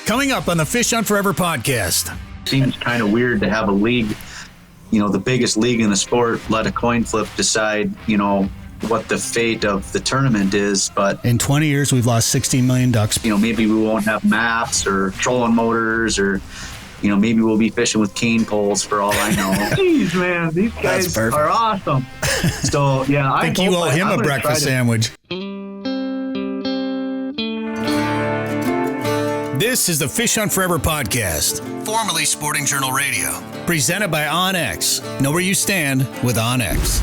Coming up on the Fish on Forever podcast. Seems kind of weird to have a league, the biggest league in the sport, let a coin flip decide, what the fate of the tournament is. But in 20 years, we've lost 16 million ducks. Maybe we won't have maps or trolling motors, or, maybe we'll be fishing with cane poles for all I know. Jeez, man, these guys are awesome. So, yeah, I think you owe him a breakfast sandwich. This is the Fish on Forever podcast, formerly Sporting Journal Radio, presented by OnX. Know where you stand with OnX.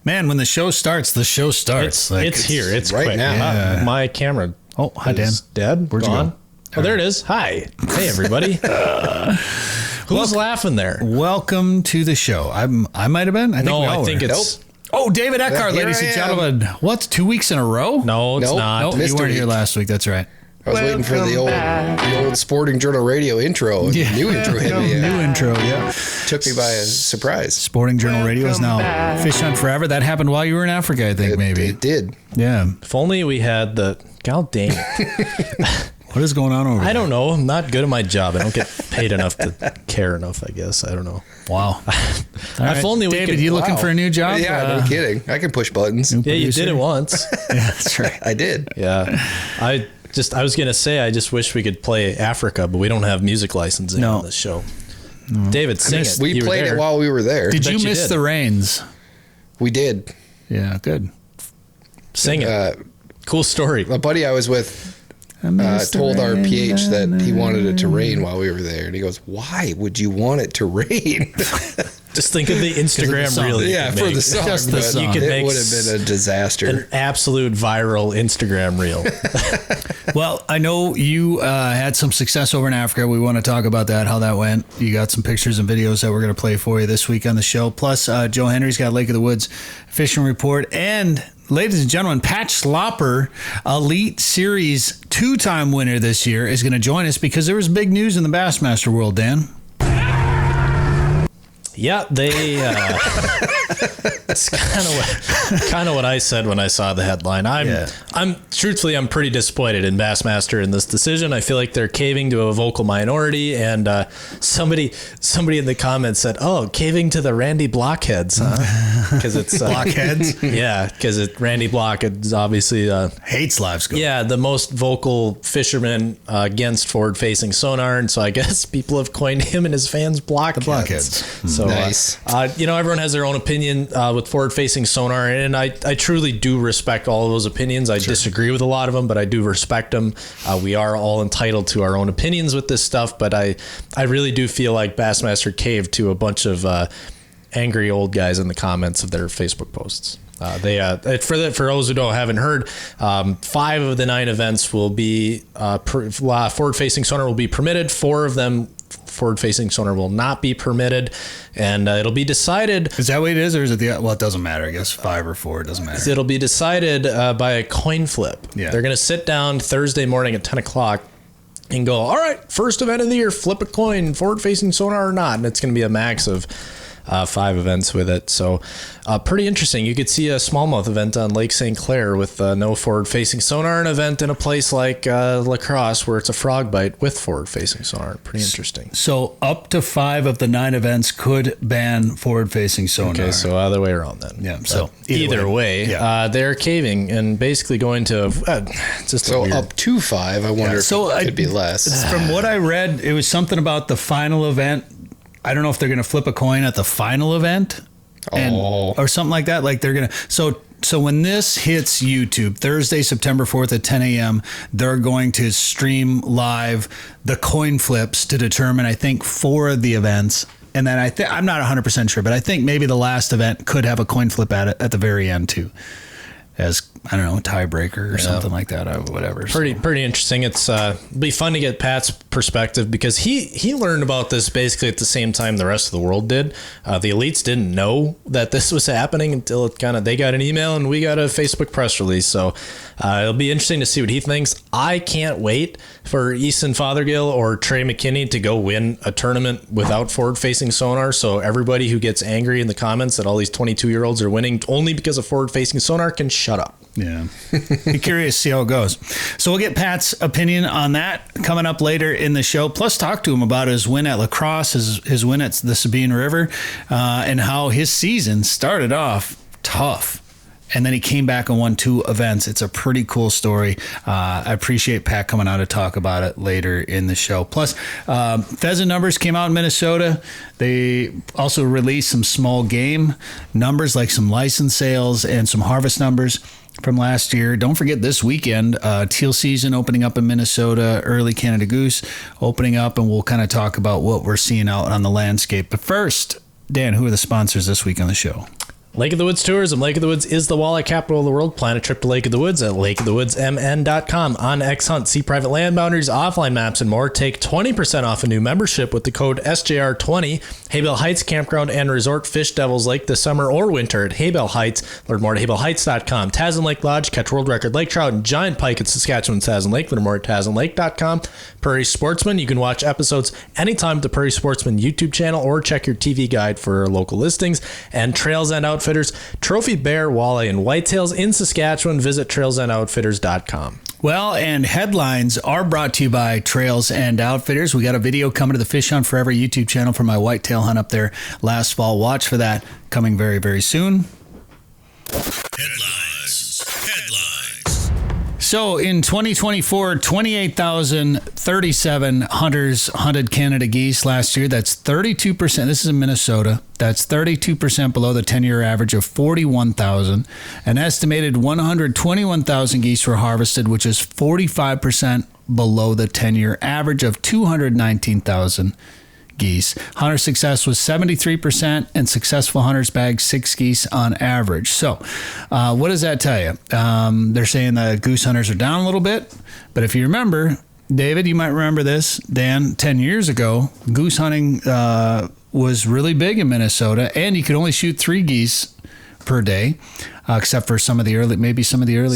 Man, when the show starts, the show starts. It's here. It's right quick. now. Yeah. My camera. Oh, hi, Dan. Dead. Where'd you gone? go? Oh, there it is. Hi. Hey, everybody. Who's laughing there? Welcome to the show. I might have been. I think it's. Nope. Oh, David Eckhardt, ladies and gentlemen. What? 2 weeks in a row? No, it's not. Nope, you weren't here last week. That's right. I was waiting for the old Sporting Journal Radio intro. Yeah. New intro hit me. New intro, yeah. Took me by a surprise. Sporting Journal Radio is now Fish on Forever. That happened while you were in Africa, I think, maybe. It did. Yeah. If only we had the... God dang it. What is going on over there? I don't know. I'm not good at my job. I don't get paid enough to care enough, I guess. I don't know. Wow. If only we David, could... you looking for a new job? Yeah, no kidding. I can push buttons. Yeah, you did it once. Yeah, that's right. I did. Yeah. I was going to say, I just wish we could play Africa, but we don't have music licensing on this show. No. David, sing it. We played it while we were there. Did you miss the rains? We did. Yeah, good. Sing it. Cool story. A buddy I was with told our PH that he wanted it to rain while we were there. And he goes, why would you want it to rain? Just think of the Instagram reel. Yeah, for the song. Just the song. It would have been a disaster. An absolute viral Instagram reel. Well, I know you had some success over in Africa. We want to talk about that, how that went. You got some pictures and videos that we're going to play for you this week on the show. Plus, Joe Henry's got Lake of the Woods Fishing Report. And, ladies and gentlemen, Pat Schlapper, Elite Series 2-time winner this year, is going to join us because there was big news in the Bassmaster world, Dan. Yeah, it's kind of what I said when I saw the headline. I'm truthfully pretty disappointed in Bassmaster in this decision. I feel like they're caving to a vocal minority, and somebody in the comments said, "Oh, caving to the Randy Blockheads, huh?" Because it's Blockheads. Yeah, because Randy Block is obviously hates live scope. Yeah, the most vocal fisherman against forward-facing sonar, and so I guess people have coined him and his fans Blockheads. So nice. Everyone has their own opinion with forward-facing sonar, and I truly do respect all of those opinions. I disagree with a lot of them, but I do respect them. We are all entitled to our own opinions with this stuff, but I really do feel like Bassmaster caved to a bunch of angry old guys in the comments of their Facebook posts. For those who haven't heard, 5 of the 9 events will be forward-facing sonar will be permitted. 4 of them forward-facing sonar will not be permitted, and it'll be decided. Is that what it is, or is it it doesn't matter. I guess 5 or 4, it doesn't matter. It'll be decided by a coin flip. Yeah. They're going to sit down Thursday morning at 10 o'clock and go, all right, first event of the year, flip a coin, forward-facing sonar or not, and it's going to be a max of 5 events with it. So pretty interesting. You could see a smallmouth event on Lake St. Clair with no forward-facing sonar, an event in a place like La Crosse where it's a frog bite with forward-facing sonar. Pretty interesting. So up to 5 of the 9 events could ban forward-facing sonar. Okay, so other way around then. Yeah. So either way, they're caving and basically going to just so up to 5. I wonder if it could be less. From what I read, it was something about the final event. I don't know if they're going to flip a coin at the final event or something like that. Like they're going to, so when this hits YouTube, Thursday, September 4th at 10 a.m., they're going to stream live the coin flips to determine, I think, 4 of the events. And then I'm not 100% sure, but I think maybe the last event could have a coin flip at the very end too. As, I don't know, tiebreaker or something like that, or whatever. Pretty interesting. It's be fun to get Pat's perspective because he learned about this basically at the same time the rest of the world did. The elites didn't know that this was happening until they got an email and we got a Facebook press release. So it'll be interesting to see what he thinks. I can't wait for Easton Fothergill or Trey McKinney to go win a tournament without forward-facing sonar. So everybody who gets angry in the comments that all these 22-year-olds are winning only because of forward-facing sonar can shut up. Yeah. Be curious to see how it goes. So we'll get Pat's opinion on that coming up later in the show. Plus talk to him about his win at La Crosse, his win at the Sabine River, and how his season started off tough. And then he came back and won 2 events. It's a pretty cool story. I appreciate Pat coming out to talk about it later in the show. Plus, pheasant numbers came out in Minnesota. They also released some small game numbers, like some license sales and some harvest numbers from last year. Don't forget this weekend, teal season opening up in Minnesota, early Canada goose opening up, and we'll kind of talk about what we're seeing out on the landscape. But first, Dan, who are the sponsors this week on the show? Lake of the Woods Tourism. Lake of the Woods is the walleye capital of the world. Plan a trip to Lake of the Woods at lakeofthewoodsmn.com. On X-Hunt, see private land boundaries, offline maps, and more. Take 20% off a new membership with the code SJR20. Haybell Heights Campground and Resort. Fish Devils Lake this summer or winter at Haybell Heights. Learn more at haybellheights.com. Tasman Lake Lodge. Catch world record lake trout and giant pike at Saskatchewan Tasman Lake. Learn more at tasmanlake.com. Prairie Sportsman. You can watch episodes anytime at the Prairie Sportsman YouTube channel or check your TV guide for local listings. And Trails End Outfitters. Trophy bear, walleye, and whitetails in Saskatchewan. Visit trailsendoutfitters.com. Well, and headlines are brought to you by Trails and Outfitters. We got a video coming to the Fish Hunt Forever YouTube channel for my whitetail hunt up there last fall. Watch for that coming very, very soon. Headlines. So in 2024, 28,037 hunters hunted Canada geese last year. That's 32%. This is in Minnesota. That's 32% below the 10-year average of 41,000. An estimated 121,000 geese were harvested, which is 45% below the 10-year average of 219,000 geese. Hunter success was 73%, and successful hunters bagged 6 geese on average. So what does that tell you? They're saying the goose hunters are down a little bit, but if you remember, David, you might remember this, Dan, 10 years ago, goose hunting was really big in Minnesota, and you could only shoot 3 geese per day, except for some of the early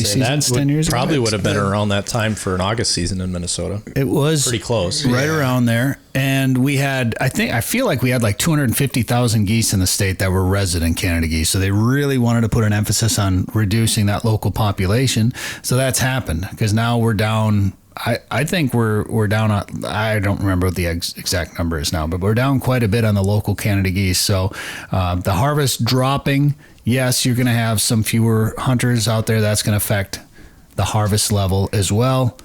seasons 10 years ago. Probably would have been around that time for an August season in Minnesota. It was pretty close, right around there. And we had, I feel like we had like 250,000 geese in the state that were resident Canada geese. So they really wanted to put an emphasis on reducing that local population. So that's happened, because now we're down. I think we're down on, I don't remember what the exact number is now, but we're down quite a bit on the local Canada geese. So the harvest dropping, yes, you're going to have some fewer hunters out there. That's going to affect the harvest level as well.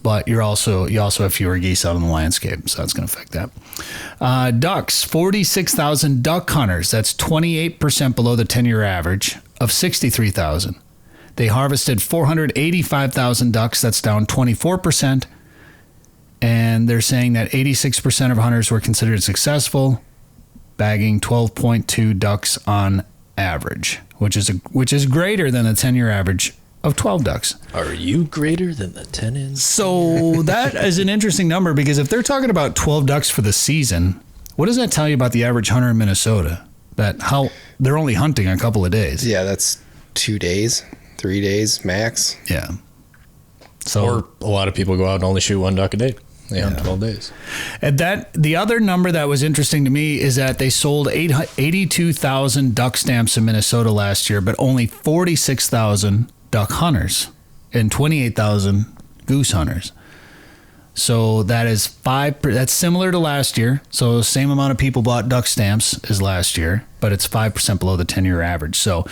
But you also have fewer geese out on the landscape, so that's going to affect that. Ducks, 46,000 duck hunters. That's 28% below the 10-year average of 63,000. They harvested 485,000 ducks. That's down 24%. And they're saying that 86% of hunters were considered successful, bagging 12.2 ducks on average, which is greater than the 10-year average of 12 ducks. Are you greater than the 10 So that is an interesting number, because if they're talking about 12 ducks for the season, what does that tell you about the average hunter in Minnesota? That how they're only hunting a couple of days. Yeah, that's 2 days. 3 days max. Yeah. So, or a lot of people go out and only shoot 1 duck a day. They hunt 12 days. And the other number that was interesting to me is that they sold 82,000 duck stamps in Minnesota last year, but only 46,000 duck hunters and 28,000 goose hunters. So that is that's similar to last year. So same amount of people bought duck stamps as last year, but it's 5% below the 10-year average. So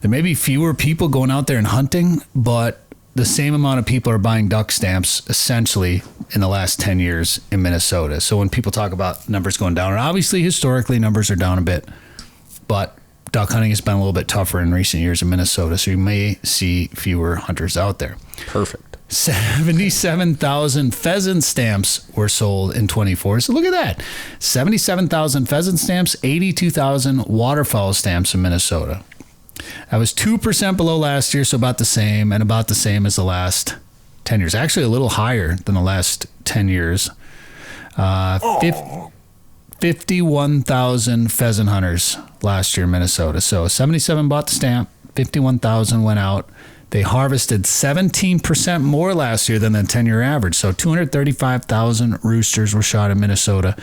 there may be fewer people going out there and hunting, but the same amount of people are buying duck stamps essentially in the last 10 years in Minnesota. So when people talk about numbers going down, and obviously historically numbers are down a bit, but duck hunting has been a little bit tougher in recent years in Minnesota. So you may see fewer hunters out there. Perfect. 77,000 pheasant stamps were sold in 24. So look at that. 77,000 pheasant stamps, 82,000 waterfowl stamps in Minnesota. That was 2% below last year, so about the same, and about the same as the last 10 years. Actually, a little higher than the last 10 years. 51,000 pheasant hunters last year in Minnesota. So 77 bought the stamp, 51,000 went out. They harvested 17% more last year than the 10-year average. So 235,000 roosters were shot in Minnesota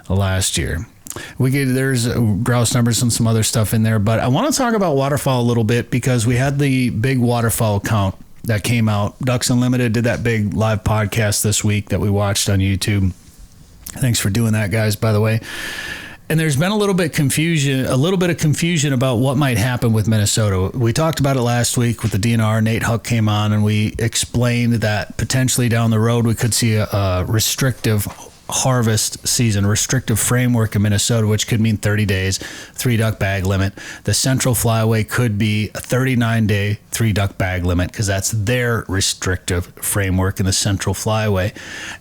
last year. There's grouse numbers and some other stuff in there, but I want to talk about waterfowl a little bit because we had the big waterfowl count that came out. Ducks Unlimited did that big live podcast this week that we watched on YouTube. Thanks for doing that, guys, by the way. And there's been a little bit of confusion about what might happen with Minnesota. We talked about it last week with the DNR. Nate Huck came on and we explained that potentially down the road we could see a restrictive harvest season, restrictive framework in Minnesota, which could mean 30 days, 3 duck bag limit. The Central Flyway could be a 39-day 3 duck bag limit because that's their restrictive framework in the Central Flyway.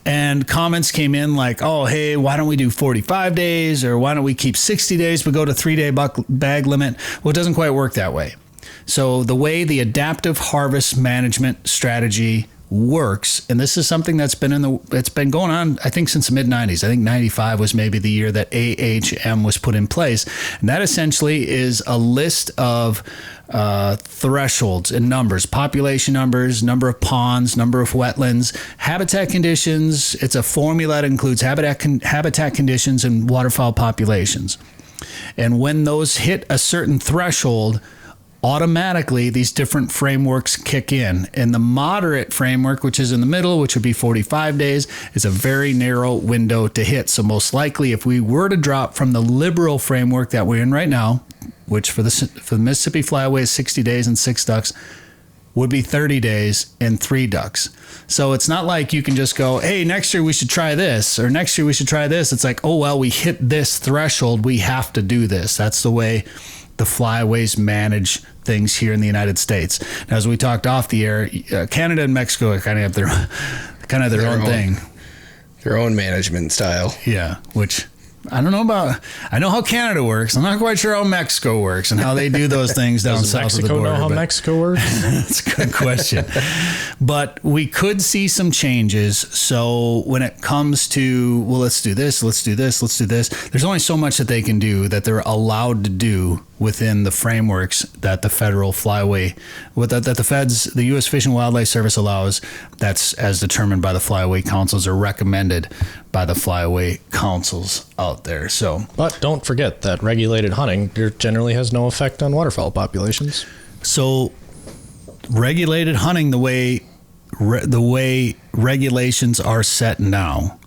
And comments came in like, oh, hey, why don't we do 45 days or why don't we keep 60 days but go to 3-day bag limit? Well, it doesn't quite work that way. So the way the adaptive harvest management strategy works, and this is something that's been it's been going on, I think, since the mid-90s. I think 95 was maybe the year that AHM was put in place. And that essentially is a list of thresholds and numbers, population numbers, number of ponds, number of wetlands, habitat conditions. It's a formula that includes habitat conditions and waterfowl populations. And when those hit a certain threshold, automatically these different frameworks kick in. And the moderate framework, which is in the middle, which would be 45 days, is a very narrow window to hit. So most likely if we were to drop from the liberal framework that we're in right now, which for the Mississippi Flyway is 60 days and 6 ducks, would be 30 days and 3 ducks. So it's not like you can just go, hey, next year we should try this, or next year we should try this. It's like, oh, well, we hit this threshold, we have to do this. That's the way the flyways manage things here in the United States. Now, as we talked off the air, Canada and Mexico kind of have their own thing. Their own management style. Yeah, which I don't know about. I know how Canada works. I'm not quite sure how Mexico works and how they do those things down south Mexico of the border. Know how Mexico works? That's a good question. But we could see some changes. So when it comes to, well, let's do this, let's do this, let's do this, there's only so much that they can do that they're allowed to do within the frameworks that the federal flyway, that the feds, the U.S. Fish and Wildlife Service allows, that's as determined by the flyway councils or recommended by the flyway councils out there. So, but don't forget that regulated hunting generally has no effect on waterfowl populations. So regulated hunting, the way regulations are set now,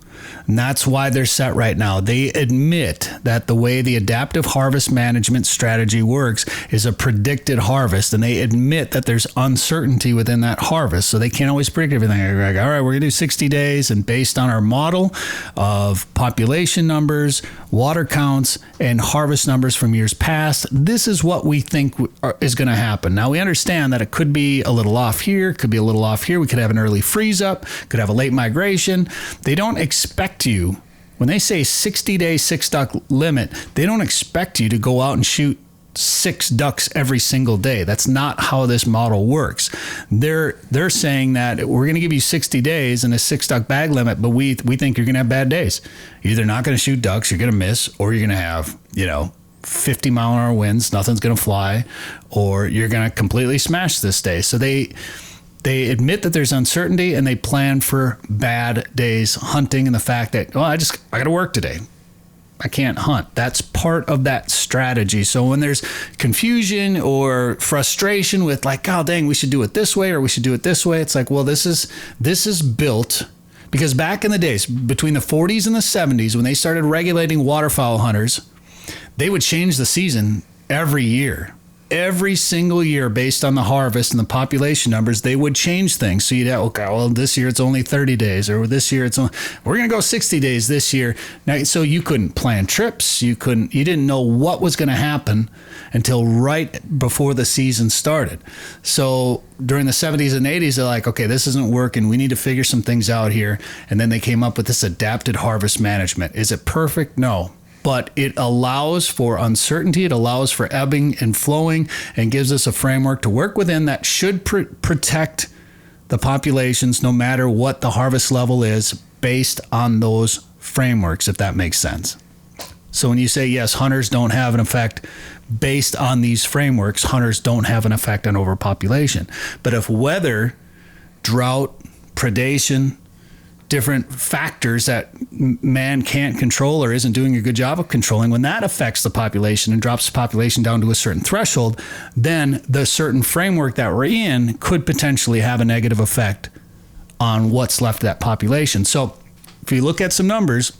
and that's why they're set right now. They admit that the way the adaptive harvest management strategy works is a predicted harvest, and they admit that there's uncertainty within that harvest. So they can't always predict everything. They're like, all right, we're going to do 60 days, and based on our model of population numbers, water counts, and harvest numbers from years past, this is what we think is going to happen. Now, we understand that it could be a little off here, could be a little off here. We could have an early freeze up, could have a late migration. They don't expect you, when they say 60-day 6 duck limit, they don't expect you to go out and shoot 6 ducks every single day. That's not how this model works. They're saying that we're going to give you 60 days and a 6 duck bag limit, but we think you're going to have bad days. You're either not going to shoot ducks, you're going to miss, or you're going to have, 50 mile an hour winds, nothing's going to fly, or you're going to completely smash this day. So they admit that there's uncertainty, and they plan for bad days hunting, and the fact that, I got to work today, I can't hunt. That's part of that strategy. So when there's confusion or frustration with like, oh dang, we should do it this way or we should do it this way, it's like, well, this is built because back in the days between the 40s and the 70s, when they started regulating waterfowl hunters, they would change the season every year. Every single year, based on the harvest and the population numbers, they would change things. So you'd have, okay, well, this year it's only 30 days, or this year we're going to go 60 days this year. Now, so you couldn't plan trips. You didn't know what was going to happen until right before the season started. So during the 70s and 80s, they're like, okay, this isn't working. We need to figure some things out here. And then they came up with this adapted harvest management. Is it perfect? No. But it allows for uncertainty, it allows for ebbing and flowing, and gives us a framework to work within that should protect the populations no matter what the harvest level is based on those frameworks, if that makes sense. So when you say, yes, hunters don't have an effect based on these frameworks, hunters don't have an effect on overpopulation. But if weather, drought, predation, different factors that man can't control or isn't doing a good job of controlling, when that affects the population and drops the population down to a certain threshold, then the certain framework that we're in could potentially have a negative effect on what's left of that population. So if you look at some numbers,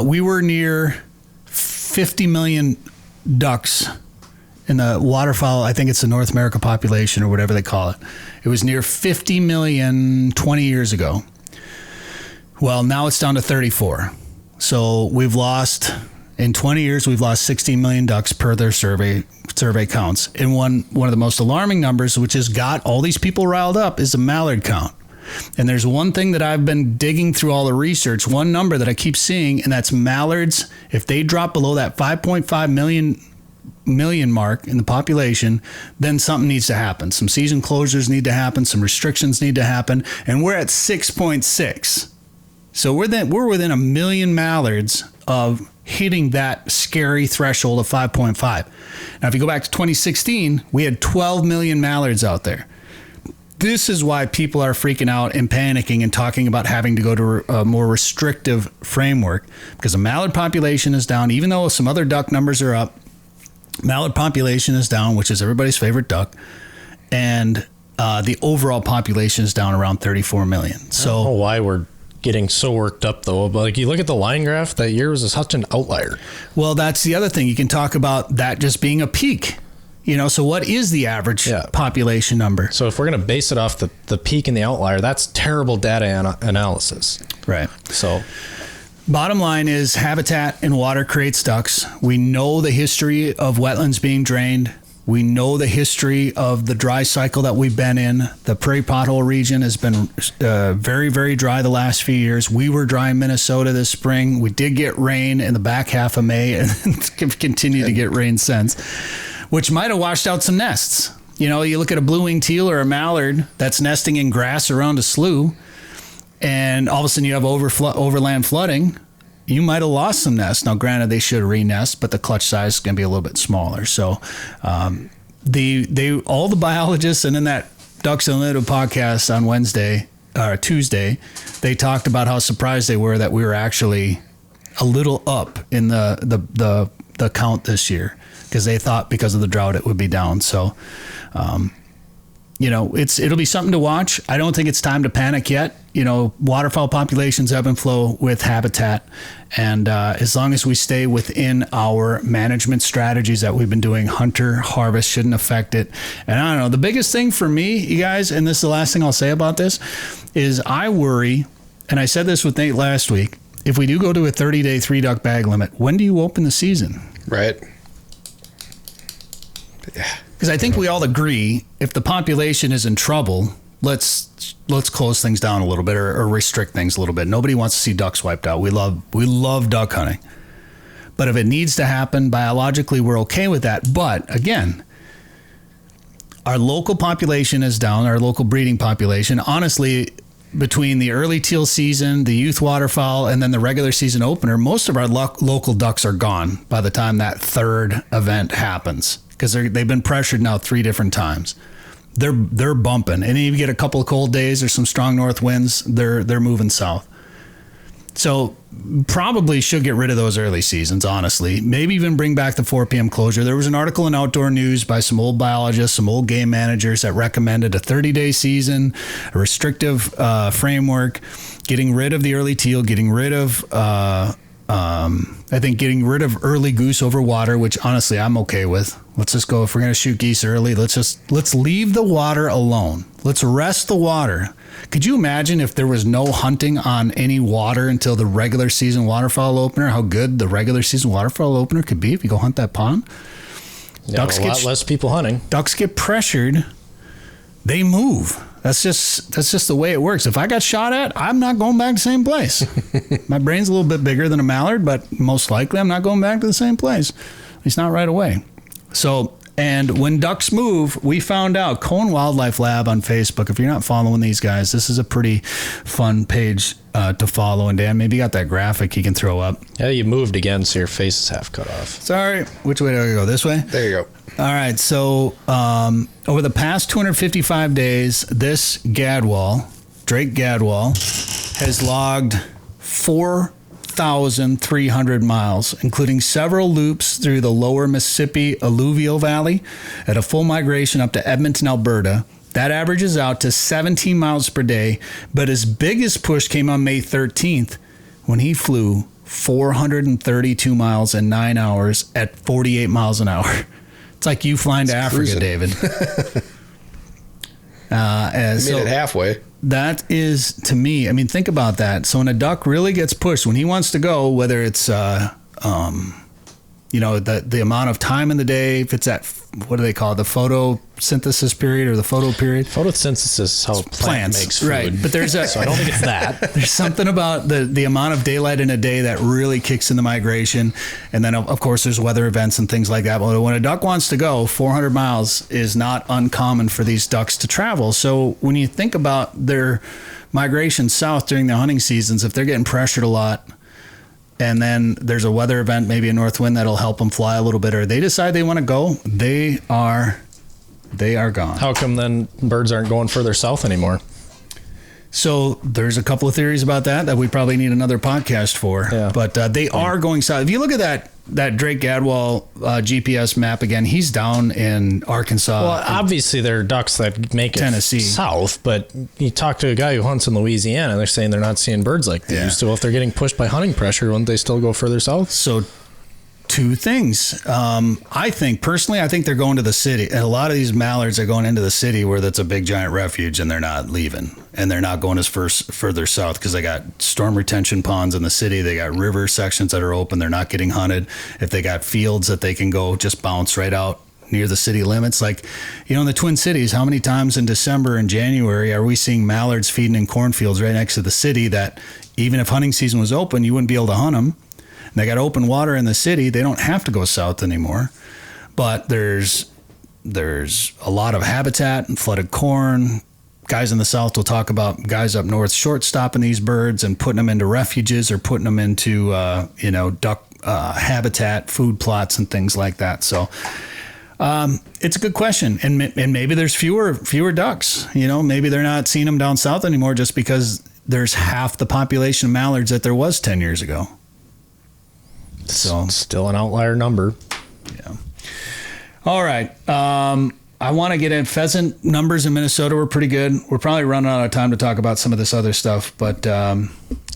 we were near 50 million ducks in the waterfowl. I think it's the North America population or whatever they call it. It was near 50 million 20 years ago. Well, now it's down to 34. So we've lost, in 20 years, we've lost 16 million ducks per their survey counts. And one of the most alarming numbers, which has got all these people riled up, is the mallard count. And there's one thing that I've been digging through all the research, one number that I keep seeing, and that's mallards. If they drop below that 5.5 million mark in the population, then something needs to happen. Some season closures need to happen. Some restrictions need to happen. And we're at 6.6. So we're within a million mallards of hitting that scary threshold of 5.5. Now, if you go back to 2016, we had 12 million mallards out there. This is why people are freaking out and panicking and talking about having to go to a more restrictive framework, because the mallard population is down. Even though some other duck numbers are up, mallard population is down, which is everybody's favorite duck, and the overall population is down around 34 million. So, I don't know why we're getting so worked up, though. But like, you look at the line graph, that year was such an outlier. Well, that's the other thing. You can talk about that just being a peak. So what is the average population number? So if we're going to base it off the peak and the outlier, that's terrible data analysis. Right. So bottom line is, habitat and water creates ducks. We know the history of wetlands being drained. We know the history of the dry cycle that we've been in. The prairie pothole region has been very, very dry the last few years. We were dry in Minnesota this spring. We did get rain in the back half of May and continue to get rain since, which might have washed out some nests. You look at a blue-winged teal or a mallard that's nesting in grass around a slough, and all of a sudden you have overland flooding. You might have lost some nests. Now, granted, they should re-nest, but the clutch size is going to be a little bit smaller. So all the biologists, and in that Ducks Unlimited podcast on Tuesday, they talked about how surprised they were that we were actually a little up in the count this year, because they thought because of the drought it would be down. So, it'll be something to watch. I don't think it's time to panic yet. Waterfowl populations ebb and flow with habitat. And as long as we stay within our management strategies that we've been doing, hunter harvest shouldn't affect it. And I don't know, the biggest thing for me, you guys, and this is the last thing I'll say about this, is I worry, and I said this with Nate last week, if we do go to a 30-day 3-duck bag limit, when do you open the season? Right. Yeah. Because I think we all agree, if the population is in trouble, let's close things down a little bit or restrict things a little bit. Nobody wants to see ducks wiped out. We love duck hunting. But if it needs to happen biologically, we're okay with that. But again, our local population is down, our local breeding population. Honestly, between the early teal season, the youth waterfowl, and then the regular season opener, most of our local ducks are gone by the time that third event happens, because they've been pressured now 3 different times. They're bumping, and if you get a couple of cold days or some strong north winds, they're moving south. So probably should get rid of those early seasons, honestly. Maybe even bring back the 4 p.m. closure. There was an article in Outdoor News by some old biologists, some old game managers that recommended a 30-day season, a restrictive framework, getting rid of the early teal, getting rid of getting rid of early goose over water, which honestly I'm okay with. Let's just go, if we're going to shoot geese early, let's leave the water alone. Let's rest the water. Could you imagine if there was no hunting on any water until the regular season waterfowl opener? How good the regular season waterfowl opener could be if you go hunt that pond? Yeah, a lot less people hunting. Ducks get pressured, they move. That's just the way it works. If I got shot at, I'm not going back to the same place. My brain's a little bit bigger than a mallard, but most likely I'm not going back to the same place. At least not right away. So, and when ducks move, we found out, Cone Wildlife Lab on Facebook, if you're not following these guys, this is a pretty fun page to follow. And Dan, maybe you got that graphic you can throw up. Yeah, you moved again, so your face is half ut off. Sorry. Which way do I go? This way? There you go. All right. So over the past 255 days, this gadwall, Drake gadwall, has logged 4,300 miles, including several loops through the lower Mississippi alluvial valley at a full migration up to Edmonton, Alberta. That averages out to 17 miles per day, but his biggest push came on May 13th when he flew 432 miles in 9 hours at 48 miles an hour. It's like you flying to Africa, cruising. David. He made it halfway. That is, to me, I mean, think about that. So when a duck really gets pushed, when he wants to go, whether it's, the amount of time in the day, if it's at, what do they call it, the photosynthesis period or the photo period? Photosynthesis is how plants makes food. Right, but there's so I don't think it's that. There's something about the amount of daylight in a day that really kicks in the migration. And then, of course, there's weather events and things like that. But when a duck wants to go, 400 miles is not uncommon for these ducks to travel. So when you think about their migration south during the hunting seasons, if they're getting pressured a lot, and then there's a weather event, maybe a north wind that'll help them fly a little bit, or they decide they want to go, they are gone. How come then birds aren't going further south anymore? So there's a couple of theories about that we probably need another podcast for. Yeah. But they are going south. If you look at that Drake Gadwall GPS map again, he's down in Arkansas. Well, obviously there are ducks that make it Tennessee south, but you talk to a guy who hunts in Louisiana, and they're saying they're not seeing birds like they used to. Well, if they're getting pushed by hunting pressure, wouldn't they still go further south? So two things. I think they're going to the city. And a lot of these mallards are going into the city where that's a big giant refuge, and they're not leaving. And they're not going further south because they got storm retention ponds in the city. They got river sections that are open. They're not getting hunted. If they got fields that they can go just bounce right out near the city limits. Like, in the Twin Cities, how many times in December and January are we seeing mallards feeding in cornfields right next to the city that even if hunting season was open, you wouldn't be able to hunt them? They got open water in the city. They don't have to go south anymore. But there's a lot of habitat and flooded corn. Guys in the south will talk about guys up north short stopping these birds and putting them into refuges or putting them into duck habitat, food plots, and things like that. So it's a good question, and maybe there's fewer ducks. Maybe they're not seeing them down south anymore just because there's half the population of mallards that there was 10 years ago. So still an outlier number. Yeah. All right. I want to get in pheasant numbers in Minnesota. Were pretty good. We're probably running out of time to talk about some of this other stuff, but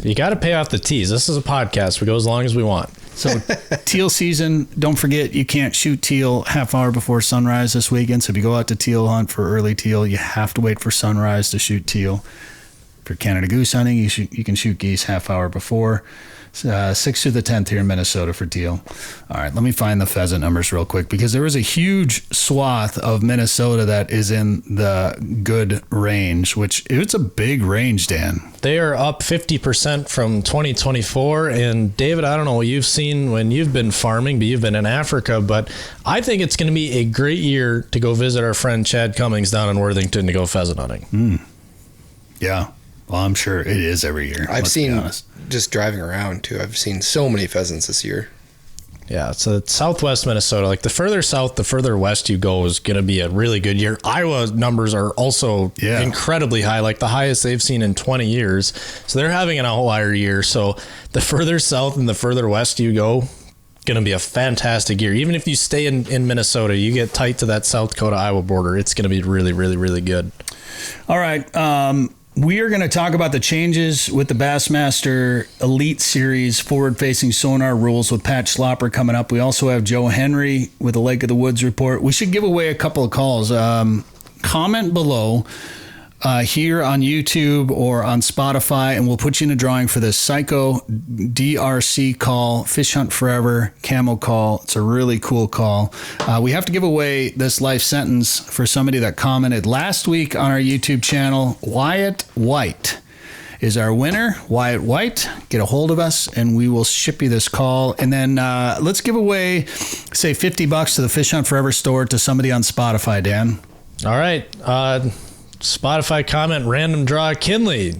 you got to pay off the tees. This is a podcast. We go as long as we want. So teal season, don't forget you can't shoot teal half hour before sunrise this weekend. So if you go out to teal hunt for early teal, you have to wait for sunrise to shoot teal. If you're Canada goose hunting, you can shoot geese half hour before. 6th through the 10th here in Minnesota for teal. All right, let me find the pheasant numbers real quick because there was a huge swath of Minnesota that is in the good range, which it's a big range, Dan. They are up 50% from 2024. And David, I don't know what you've seen when you've been farming, but you've been in Africa, but I think it's going to be a great year to go visit our friend Chad Cummings down in Worthington to go pheasant hunting. Yeah. Well, I'm sure it is every year. I've seen, just driving around too, I've seen so many pheasants this year. Yeah, so southwest Minnesota, like the further south, the further west you go is going to be a really good year. Iowa numbers are also incredibly high, like the highest they've seen in 20 years. So they're having an outlier year. So the further south and the further west you go, going to be a fantastic year. Even if you stay in Minnesota, you get tight to that South Dakota-Iowa border, it's going to be really, really, really good. All right. We are going to talk about the changes with the Bassmaster Elite Series forward-facing sonar rules with Pat Schlapper coming up. We also have Joe Henry with the Lake of the Woods report. We should give away a couple of calls. Comment below here on YouTube or on Spotify, and we'll put you in a drawing for this Psycho DRC call, Fish Hunt Forever camo call. It's a really cool call. We have to give away this life sentence for somebody that commented last week on our YouTube channel. Wyatt White is our winner. Wyatt White, get a hold of us and we will ship you this call. And then let's give away, say, $50 to the Fish Hunt Forever store to somebody on Spotify, Dan. All right. Spotify comment, random draw, Kinley.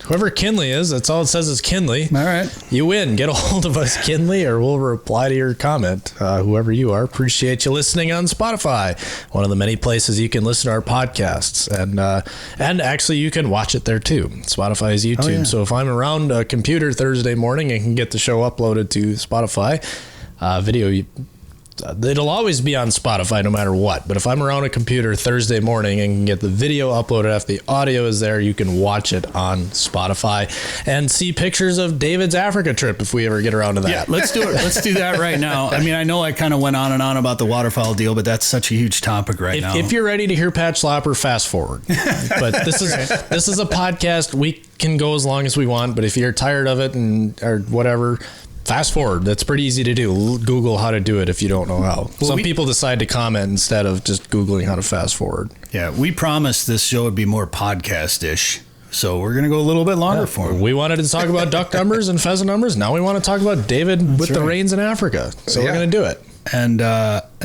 Whoever Kinley is, that's all it says is Kinley. All right. You win. Get a hold of us, Kinley, or we'll reply to your comment. Whoever you are, appreciate you listening on Spotify, one of the many places you can listen to our podcasts. And actually, you can watch it there too. Spotify is YouTube. Oh, yeah. So if I'm around a computer Thursday morning and can get the show uploaded to Spotify, video, it'll always be on Spotify no matter what. But if I'm around a computer Thursday morning and can get the video uploaded after the audio is there, you can watch it on Spotify and see pictures of David's Africa trip if we ever get around to that. Yeah, let's do it. Let's do that right now. I mean, I know I kind of went on and on about the waterfowl deal, but that's such a huge topic now. If you're ready to hear Pat Schlapper, fast forward. But this is a podcast. We can go as long as we want, but if you're tired of it or whatever, fast forward. That's pretty easy to do. Google how to do it if you don't know how. Some people decide to comment instead of just Googling how to fast forward. Yeah, we promised this show would be more podcast-ish, so we're going to go a little bit longer for it. We wanted to talk about duck numbers and pheasant numbers. Now we want to talk about David with the reins in Africa. So we're going to do it. And I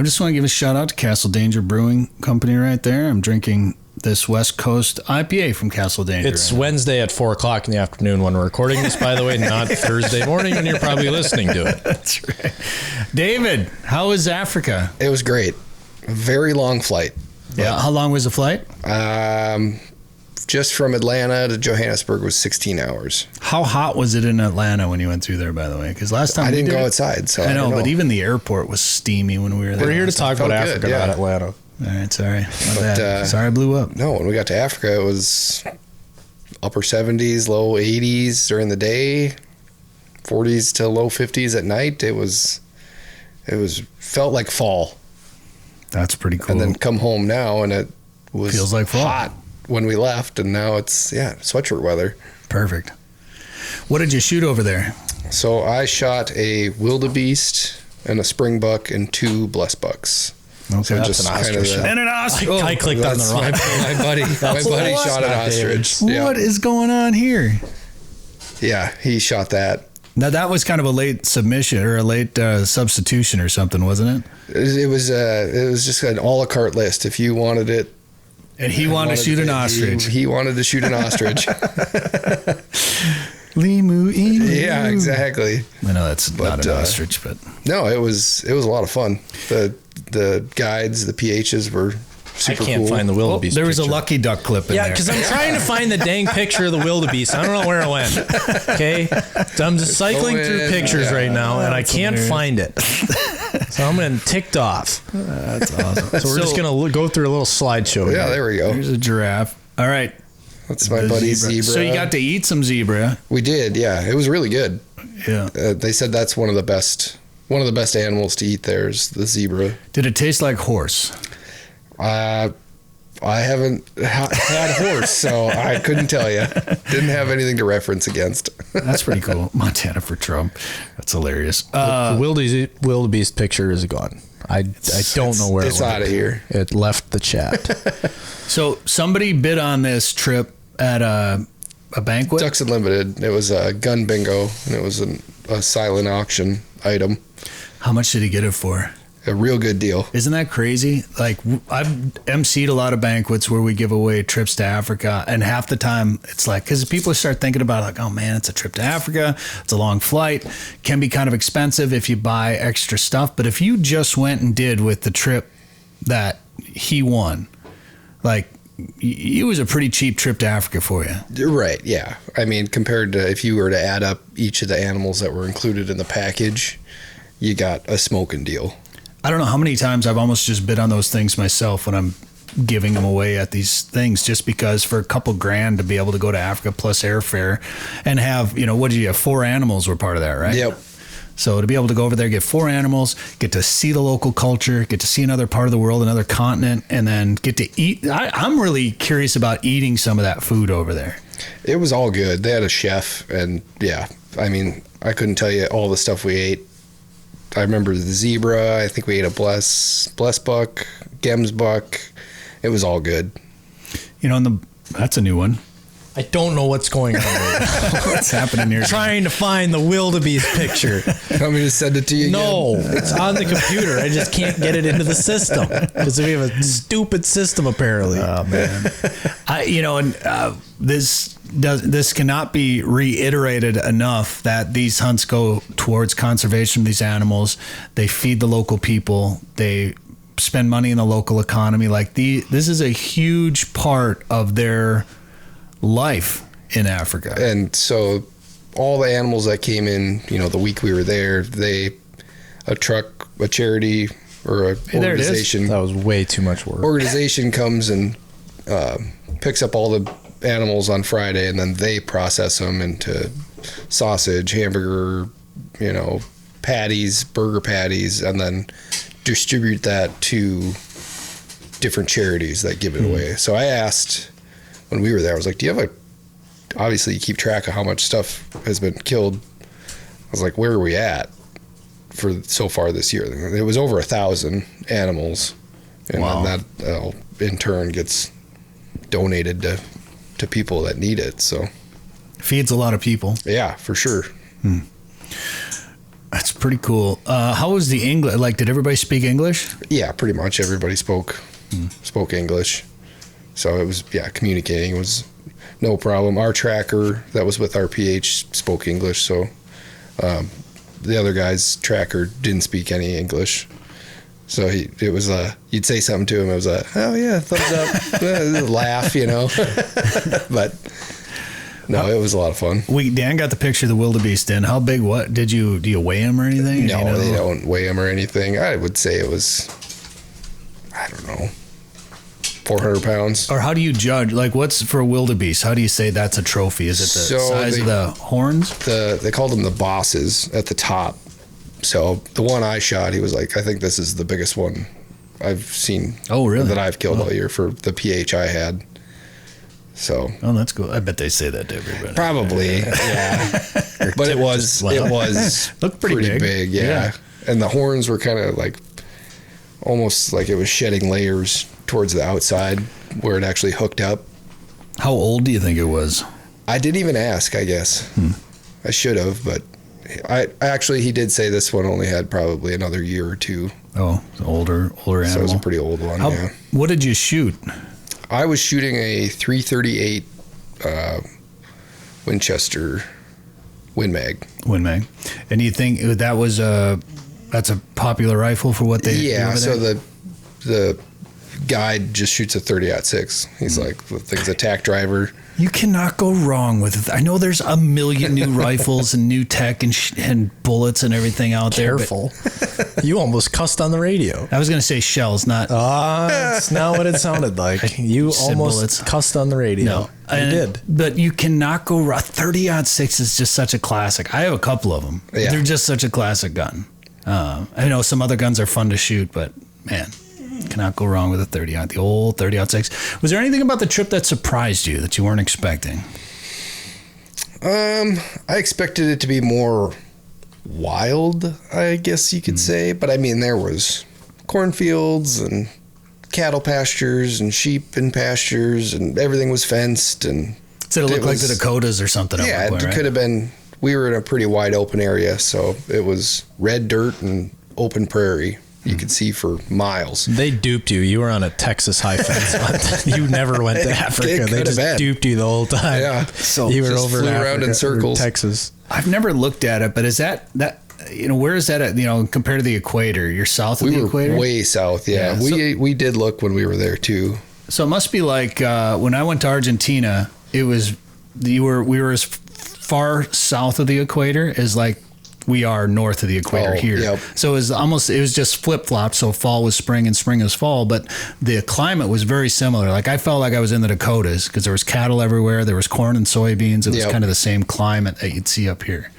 just want to give a shout-out to Castle Danger Brewing Company right there. I'm drinking this West Coast IPA from Castle Danger. It's Wednesday at 4 o'clock in the afternoon when we're recording this, by the way, not Thursday morning when you're probably listening to it. That's right. David, how was Africa? It was great. A very long flight. Yeah. How long was the flight? Just from Atlanta to Johannesburg was 16 hours. How hot was it in Atlanta when you went through there, by the way? Because last time I didn't go outside, so I know, but even the airport was steamy when we were there. We're here to talk about Africa, not Atlanta. All right, sorry. Sorry I blew up. No, when we got to Africa, it was upper 70s, low 80s during the day, 40s to low 50s at night. It felt like fall. That's pretty cool. And then come home now, and it feels like fall. Hot when we left, and now it's sweatshirt weather. Perfect. What did you shoot over there? So I shot a wildebeest and a springbuck and 2 blessbucks. Okay, so that's just an ostrich. And an ostrich. I clicked on the wrong. My buddy shot an ostrich. What is going on here? Yeah, he shot that. Now that was kind of a late submission or a late substitution or something, wasn't it? It was just an a la carte list. If you wanted it, and he wanted to shoot an ostrich. He wanted to shoot an ostrich. Limu, emu. Yeah, exactly. I know that's not an ostrich, but no, it was a lot of fun. The guides, the PHs were super cool. I can't find the wildebeest. There was a lucky duck clip in there. Yeah, because I'm trying to find the dang picture of the wildebeest. I don't know where it went. Okay, so I'm just cycling through pictures right now, and I can't find it. So I'm getting ticked off. That's awesome. So we're just gonna go through a little slideshow. Yeah, there we go. Here's a giraffe. All right. That's my buddy's zebra. So you got to eat some zebra. We did, yeah. It was really good. Yeah. They said that's one of the best animals to eat there is the zebra. Did it taste like horse? I haven't had horse, so I couldn't tell you. Didn't have anything to reference against. That's pretty cool. Montana for Trump. That's hilarious. The wildebeest picture is gone. I don't know where it's out of here. It left the chat. So somebody bid on this trip at a banquet? Ducks Unlimited. It was a gun bingo, and it was a silent auction item. How much did he get it for? A real good deal. Isn't that crazy? Like, I've emceed a lot of banquets where we give away trips to Africa, and half the time it's like, because people start thinking about it, like, oh man, it's a trip to Africa, it's a long flight, can be kind of expensive if you buy extra stuff. But if you just went and did with the trip that he won, like, it was a pretty cheap trip to Africa for you. You're right, yeah. I mean, compared to if you were to add up each of the animals that were included in the package, you got a smoking deal. I don't know how many times I've almost just bid on those things myself when I'm giving them away at these things, just because for a couple grand to be able to go to Africa plus airfare and have, what did you have? 4 animals were part of that, right? Yep. So to be able to go over there, get 4 animals, get to see the local culture, get to see another part of the world, another continent, and then get to eat. I'm really curious about eating some of that food over there. It was all good. They had a chef, and yeah, I mean, I couldn't tell you all the stuff we ate. I remember the zebra. I think we ate a bless buck, Gems buck. It was all good. That's a new one. I don't know what's going on right now. What's happening here? Trying to find the wildebeest picture. Want me to send it to you again? No, it's on the computer. I just can't get it into the system because we have a stupid system apparently. Oh man. this cannot be reiterated enough that these hunts go towards conservation of these animals. They feed the local people. They spend money in the local economy. Like this is a huge part of their life in Africa. And so all the animals that came in, you know, the week we were there, a charity or a organization. That was way too much work. Organization comes and picks up all the animals on Friday, and then they process them into sausage, hamburger, you know, patties, burger patties, and then distribute that to different charities that give it away. So I asked when we were there, I was like, do you have obviously you keep track of how much stuff has been killed. I was like, where are we at for so far this year? It was over 1,000 animals. And wow. then that in turn gets donated to people that need it. So feeds a lot of people. Yeah, for sure. That's pretty cool. How was the English? Like, did everybody speak English? Yeah, pretty much everybody spoke English. So it was, communicating was no problem. Our tracker that was with our PH spoke English. So the other guy's tracker didn't speak any English. So it was you'd say something to him, it was oh yeah, thumbs up, laugh, you know. But no, it was a lot of fun. Dan got the picture of the wildebeest in. How big? What do you weigh him or anything? No, they don't weigh him or anything. I would say it was, I don't know, 400 pounds. Or how do you judge? Like, what's for a wildebeest? How do you say that's a trophy? Is it the size of the horns? They called them the bosses at the top. So the one I shot, he was like, I think this is the biggest one I've seen. Oh, really? That I've killed all year for the PH I had. So. Oh, that's cool. I bet they say that to everybody. Probably, yeah. But it was looked pretty big, yeah. And the horns were kind of like, almost like it was shedding layers towards the outside where it actually hooked up. How old do you think it was? I didn't even ask, I guess. I should have, but he did say this one only had probably another year or two. Oh, older animal. So it was a pretty old one, yeah. What did you shoot? I was shooting a .338 Winchester Win Mag. And do you think that was that's a popular rifle for what they do over there? So the guide just shoots a 30-06. He's like, the thing's a tack driver. You cannot go wrong with it. I know there's a million new rifles and new tech and bullets and everything out there. Careful. You almost cussed on the radio. I was going to say shells, not... That's not what it sounded like. You almost cussed on the radio. No. You did. But you cannot go wrong. 30-06 is just such a classic. I have a couple of them. Yeah. They're just such a classic gun. I know some other guns are fun to shoot, but man... Cannot go wrong with a 30-aught, the old 30-06. Was there anything about the trip that surprised you that you weren't expecting? I expected it to be more wild, I guess you could say. But I mean, there was cornfields and cattle pastures and sheep and pastures and everything was fenced. And so it looked like the Dakotas or something. Yeah, it could have been. We were in a pretty wide open area, so it was red dirt and open prairie. You could see for miles. They duped you. You were on a Texas high fence hunt. You never went to Africa. They just duped you the whole time. Yeah. So you were over in Africa, around in circles. Texas. I've never looked at it, but is that where is that at, compared to the equator? You're south of the equator? We were way south, yeah. We did look when we were there too. So it must be like when I went to Argentina, we were as far south of the equator as like we are north of the equator here. Yep. So it was just flip-flop. So fall was spring and spring was fall, but the climate was very similar. Like I felt like I was in the Dakotas because there was cattle everywhere. There was corn and soybeans. It was kind of the same climate that you'd see up here.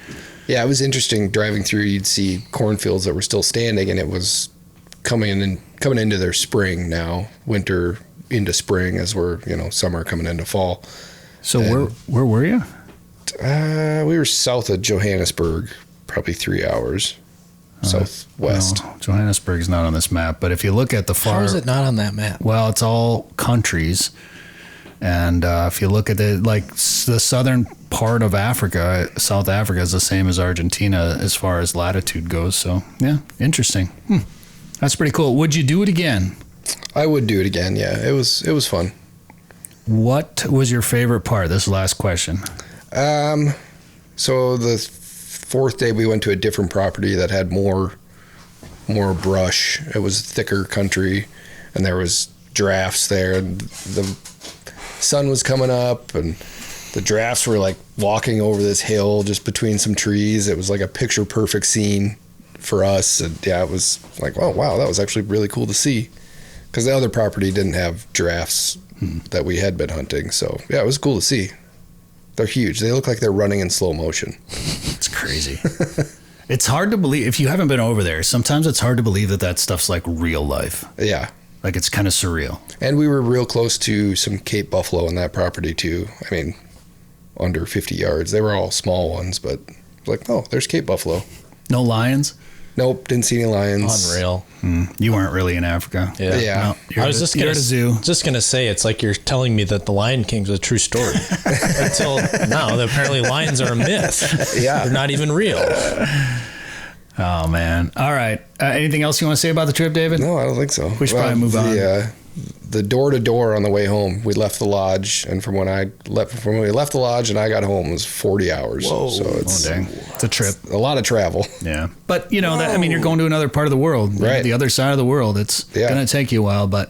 Yeah, it was interesting driving through. You'd see cornfields that were still standing, and it was coming into their spring now, winter into spring as we're, summer coming into fall. So where were you? We were south of Johannesburg. Probably 3 hours southwest. No, Johannesburg's not on this map, but if you look at the far... How is it not on that map? Well, it's all countries. And if you look at the southern part of Africa, South Africa is the same as Argentina as far as latitude goes. So, yeah, interesting. That's pretty cool. Would you do it again? I would do it again, yeah. It was fun. What was your favorite part? This last question. So the fourth day we went to a different property that had more brush. It was thicker country, and there was giraffes there. And the sun was coming up, and the giraffes were like walking over this hill just between some trees. It was like a picture perfect scene for us. And yeah, it was like, oh wow, that was actually really cool to see, because the other property didn't have giraffes that we had been hunting. So yeah, it was cool to see. They're huge. They look like they're running in slow motion. It's crazy. It's hard to believe, if you haven't been over there, sometimes it's hard to believe that stuff's like real life. Yeah. Like it's kind of surreal. And we were real close to some Cape buffalo on that property too. I mean, under 50 yards. They were all small ones, but like, oh, there's Cape buffalo. No lions? Nope, didn't see any lions. Unreal. You weren't really in Africa. Yeah. No, I was just gonna say, it's like you're telling me that the Lion King's a true story. Until now, apparently lions are a myth. Yeah. They're not even real. Oh, man. All right. Anything else you want to say about the trip, David? No, I don't think so. We should probably move on. The door-to-door on the way home, we left the lodge, and from when we left the lodge and I got home, it was 40 hours. Whoa. So it's a trip. A lot of travel. Yeah. But, you're going to another part of the world. Right. The other side of the world. It's going to take you a while, but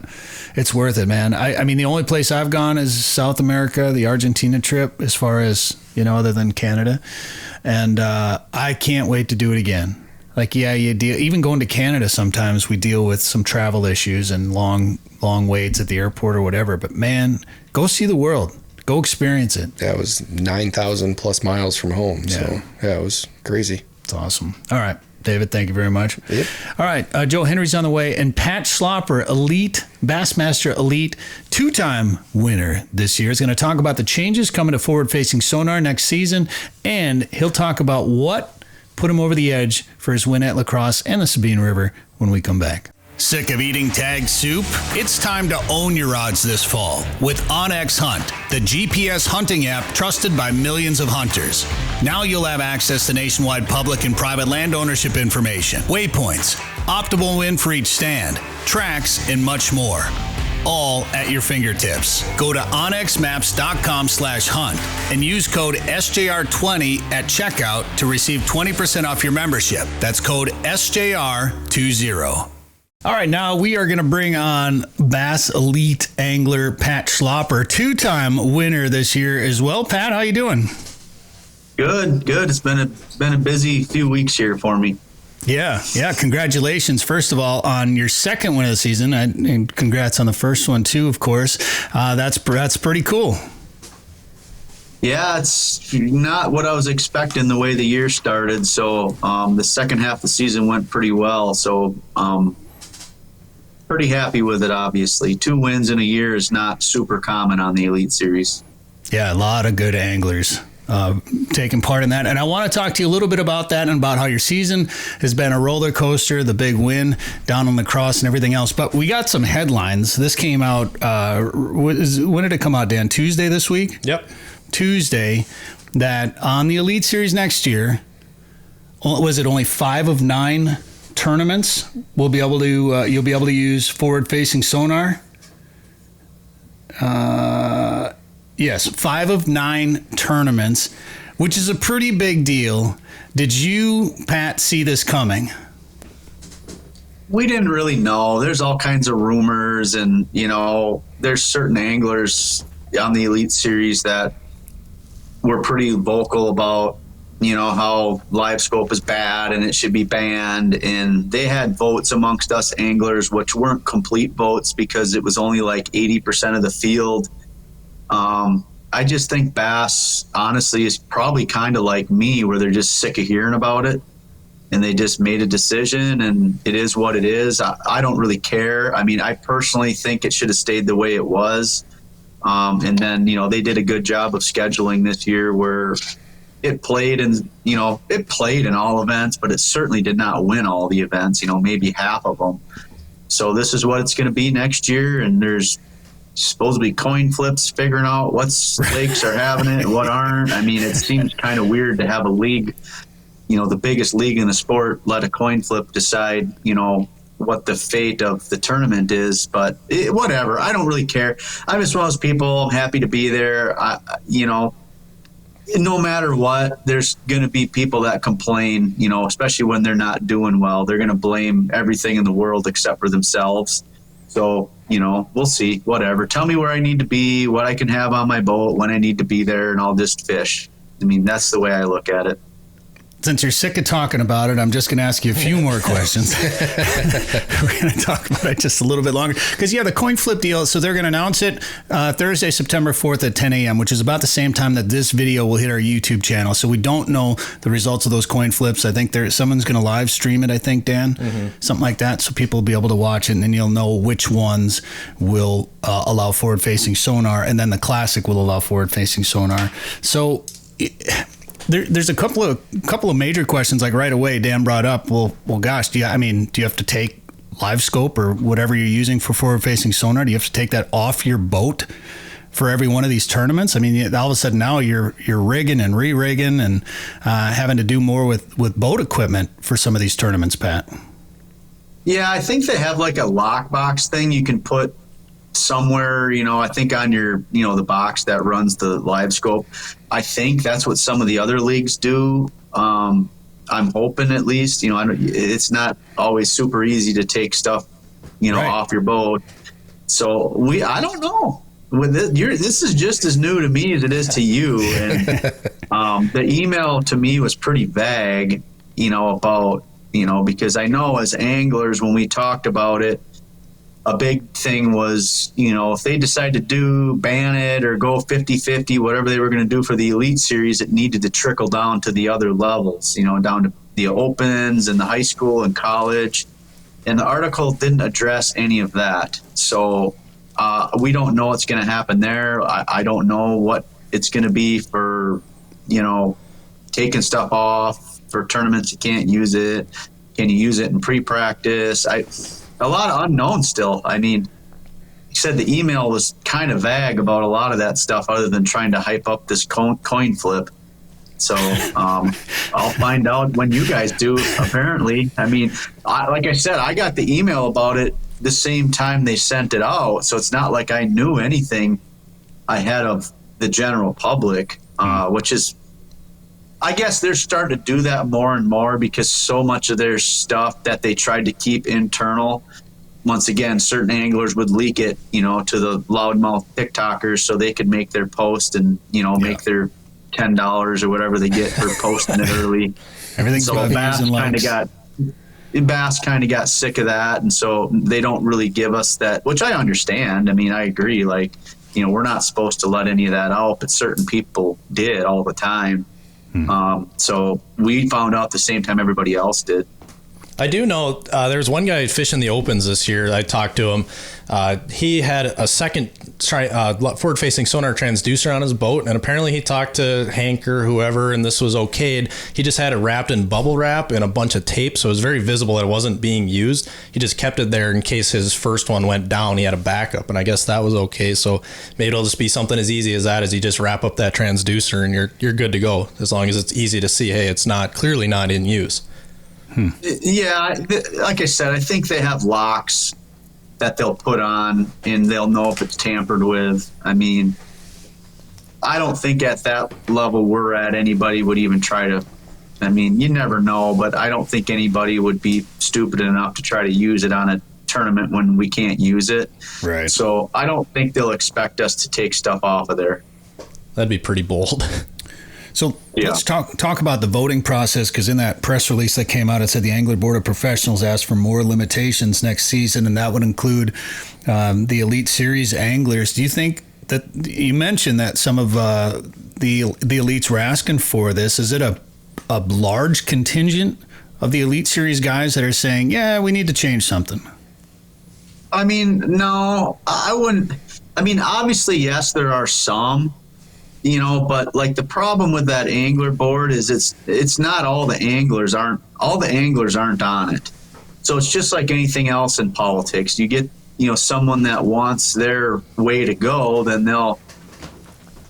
it's worth it, man. I mean, the only place I've gone is South America, the Argentina trip, as far as, other than Canada. And I can't wait to do it again. Like, even going to Canada, sometimes we deal with some travel issues and long waits at the airport or whatever. But man, go see the world. Go experience it. Yeah, it was 9,000 plus miles from home. Yeah. So yeah, it was crazy. It's awesome. All right, David, thank you very much. Yep. All right, Joe Henry's on the way, and Pat Schlapper, Bassmaster Elite, 2-time winner this year, is going to talk about the changes coming to forward-facing sonar next season, and he'll talk about what put him over the edge for his win at La Crosse and the Sabine River when we come back. Sick of eating tag soup? It's time to own your odds this fall with OnX Hunt, the GPS hunting app trusted by millions of hunters. Now you'll have access to nationwide public and private land ownership information, waypoints, optimal win for each stand, tracks, and much more. All at your fingertips. Go to onxmaps.com/hunt and use code SJR20 at checkout to receive 20% off your membership. That's code SJR20. All right, now we are going to bring on Bass Elite angler Pat Schlapper, 2-time winner this year as well. Pat, how you doing? Good. It's been a busy few weeks here for me. Yeah. Congratulations, first of all, on your second win of the season, and congrats on the first one too, of course. That's pretty cool. Yeah, it's not what I was expecting the way the year started. So the second half of the season went pretty well. So pretty happy with it, obviously. 2 wins in a year is not super common on the Elite Series. Yeah, a lot of good anglers taking part in that. And I want to talk to you a little bit about that and about how your season has been a roller coaster, the big win down on La Crosse and everything else. But we got some headlines. This came out, when did it come out, Dan? Tuesday this week? Yep. Tuesday, that on the Elite Series next year, was it only 5 of 9 tournaments you'll be able to use forward-facing sonar? Yes, 5 of 9 tournaments, which is a pretty big deal. Did you, Pat, see this coming? We didn't really know. There's all kinds of rumors, and there's certain anglers on the Elite Series that were pretty vocal about how live scope is bad and it should be banned, and they had votes amongst us anglers which weren't complete votes because it was only like 80% of the field. I just think bass, honestly, is probably kind of like me, where they're just sick of hearing about it and they just made a decision, and it is what it is. I don't really care. I mean, I personally think it should have stayed the way it was. And then, they did a good job of scheduling this year where it played in all events, but it certainly did not win all the events, maybe half of them. So this is what it's going to be next year. And there's supposed to be coin flips figuring out what lakes are having it and what aren't. I mean, it seems kind of weird to have a league, the biggest league in the sport, let a coin flip decide, what the fate of the tournament is, but whatever. I don't really care. I'm just one of those people. I'm happy to be there. No matter what, there's going to be people that complain, especially when they're not doing well. They're going to blame everything in the world except for themselves. So, we'll see, whatever. Tell me where I need to be, what I can have on my boat, when I need to be there, and I'll just fish. I mean, that's the way I look at it. Since you're sick of talking about it, I'm just going to ask you a few more questions. We're going to talk about it just a little bit longer. Because, the coin flip deal, so they're going to announce it Thursday, September 4th at 10 a.m., which is about the same time that this video will hit our YouTube channel. So we don't know the results of those coin flips. I think someone's going to live stream it, I think, Dan, something like that. So people will be able to watch it, and then you'll know which ones will allow forward-facing sonar, and then the Classic will allow forward-facing sonar. So... There's a couple of major questions, like right away Dan brought up, well gosh, do you have to take live scope or whatever you're using for forward-facing sonar? Do you have to take that off your boat for every one of these tournaments? I mean, all of a sudden now you're rigging and re-rigging and having to do more with boat equipment for some of these tournaments, Pat. Yeah, I think they have like a lockbox thing you can put somewhere, I think on your, the box that runs the live scope. I think that's what some of the other leagues do. I'm hoping, at least, it's not always super easy to take stuff, right, off your boat. So I don't know. This is just as new to me as it is to you. And the email to me was pretty vague, about, because I know as anglers, when we talked about it, a big thing was, if they decide to ban it or go 50-50, whatever they were going to do for the Elite Series, it needed to trickle down to the other levels, down to the Opens and the high school and college. And the article didn't address any of that. So we don't know what's going to happen there. I don't know what it's going to be for, taking stuff off for tournaments. You can't use it. Can you use it in pre-practice? A lot of unknowns still. I mean, he said the email was kind of vague about a lot of that stuff, other than trying to hype up this coin flip. So I'll find out when you guys do, apparently. I mean, like I said, I got the email about it the same time they sent it out. So it's not like I knew anything ahead of the general public, which is, I guess they're starting to do that more and more, because so much of their stuff that they tried to keep internal, once again, certain anglers would leak it, to the loudmouth TikTokers so they could make their post and, make their $10 or whatever they get for posting it early. Everything's so Bass kind of got sick of that, and so they don't really give us that, which I understand. I mean, I agree. Like, we're not supposed to let any of that out, but certain people did all the time. So we found out the same time everybody else did. I do know there's one guy fishing the Opens this year. I talked to him. He had a second forward-facing sonar transducer on his boat, and apparently he talked to Hank or whoever, and this was okayed. He just had it wrapped in bubble wrap and a bunch of tape, so it was very visible that it wasn't being used. He just kept it there in case his first one went down. He had a backup, and I guess that was okay. So maybe it'll just be something as easy as that, as you just wrap up that transducer and you're good to go, as long as it's easy to see, hey, it's clearly not in use. Yeah, like I said, I think they have locks that they'll put on, and they'll know if it's tampered with. I mean, I don't think at that level we're at, anybody would even try to. I mean, you never know, but I don't think anybody would be stupid enough to try to use it on a tournament when we can't use it. Right. So I don't think they'll expect us to take stuff off of there. That'd be pretty bold. So let's talk about the voting process, because in that press release that came out, it said the Angler Board of Professionals asked for more limitations next season, and that would include the Elite Series anglers. Do you think that, you mentioned that some of the elites were asking for this? Is it a large contingent of the Elite Series guys that are saying, yeah, we need to change something? I mean, no, I wouldn't. I mean, obviously, yes, there are some. But like the problem with that angler board is it's not all the anglers aren't on it. So it's just like anything else in politics. You get, someone that wants their way to go, then they'll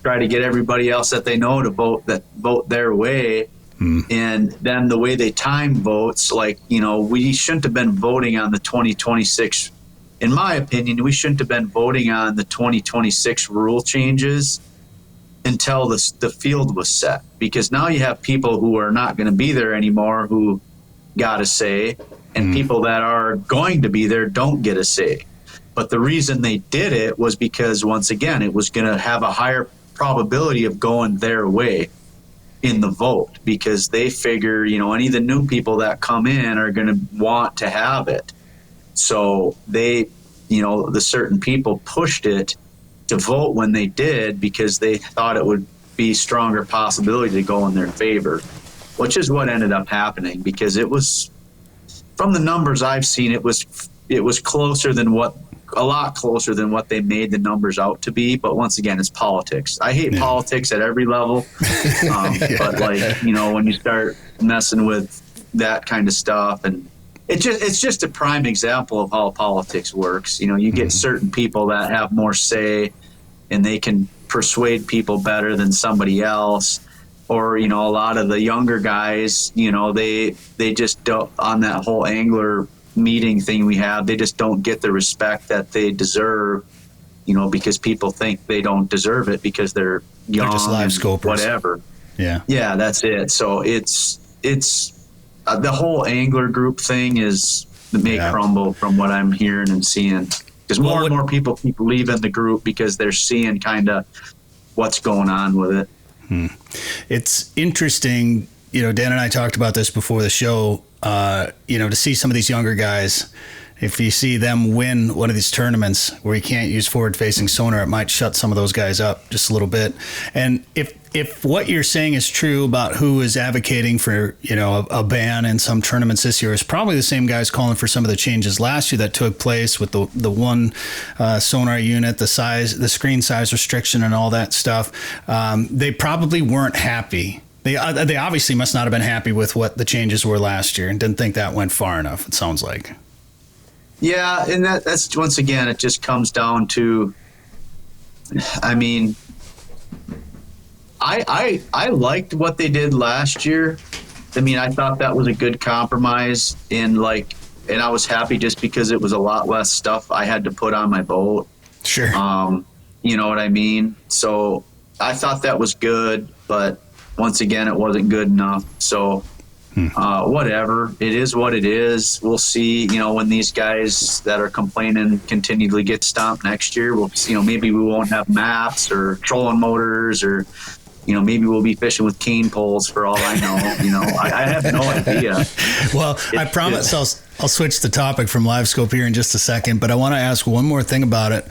try to get everybody else that they know to vote their way. And then the way they time votes, like, we shouldn't have been voting on the 2026. In my opinion, we shouldn't have been voting on the 2026 rule changes until the field was set, because now you have people who are not going to be there anymore who got a say, and people that are going to be there don't get a say. But the reason they did it was because, once again, it was going to have a higher probability of going their way in the vote, because they figure, any of the new people that come in are going to want to have it. So they, the certain people pushed it to vote when they did, because they thought it would be stronger possibility to go in their favor, which is what ended up happening, because it was, from the numbers I've seen, it was closer than a lot closer than what they made the numbers out to be. But once again, it's politics. I hate politics at every level. But when you start messing with that kind of stuff, and it's just a prime example of how politics works. You get certain people that have more say, and they can persuade people better than somebody else. Or, a lot of the younger guys, they just don't, on that whole angler meeting thing we have, they just don't get the respect that they deserve, because people think they don't deserve it because they're young, just live scopers, whatever. Yeah, that's it. So it's the whole angler group thing may crumble from what I'm hearing and seeing, because more and more people keep leaving the group because they're seeing kind of what's going on with it. It's interesting. Dan and I talked about this before the show. To see some of these younger guys, if you see them win one of these tournaments where you can't use forward-facing sonar, it might shut some of those guys up just a little bit. And if what you're saying is true about who is advocating for, a ban in some tournaments this year, is probably the same guys calling for some of the changes last year that took place with the one sonar unit, the screen size restriction and all that stuff. They probably weren't happy. They obviously must not have been happy with what the changes were last year and didn't think that went far enough, it sounds like. Yeah, and that's once again, it just comes down to, I liked what they did last year. I thought that was a good compromise, and I was happy just because it was a lot less stuff I had to put on my boat. Sure. You know what I mean? So I thought that was good, but once again, it wasn't good enough. So whatever. It is what it is. We'll see, when these guys that are complaining continually get stomped next year, we'll see, maybe we won't have maps or trolling motors, or, maybe we'll be fishing with cane poles for all I know. I have no idea. Well, I promise I'll switch the topic from live scope here in just a second, but I want to ask one more thing about it.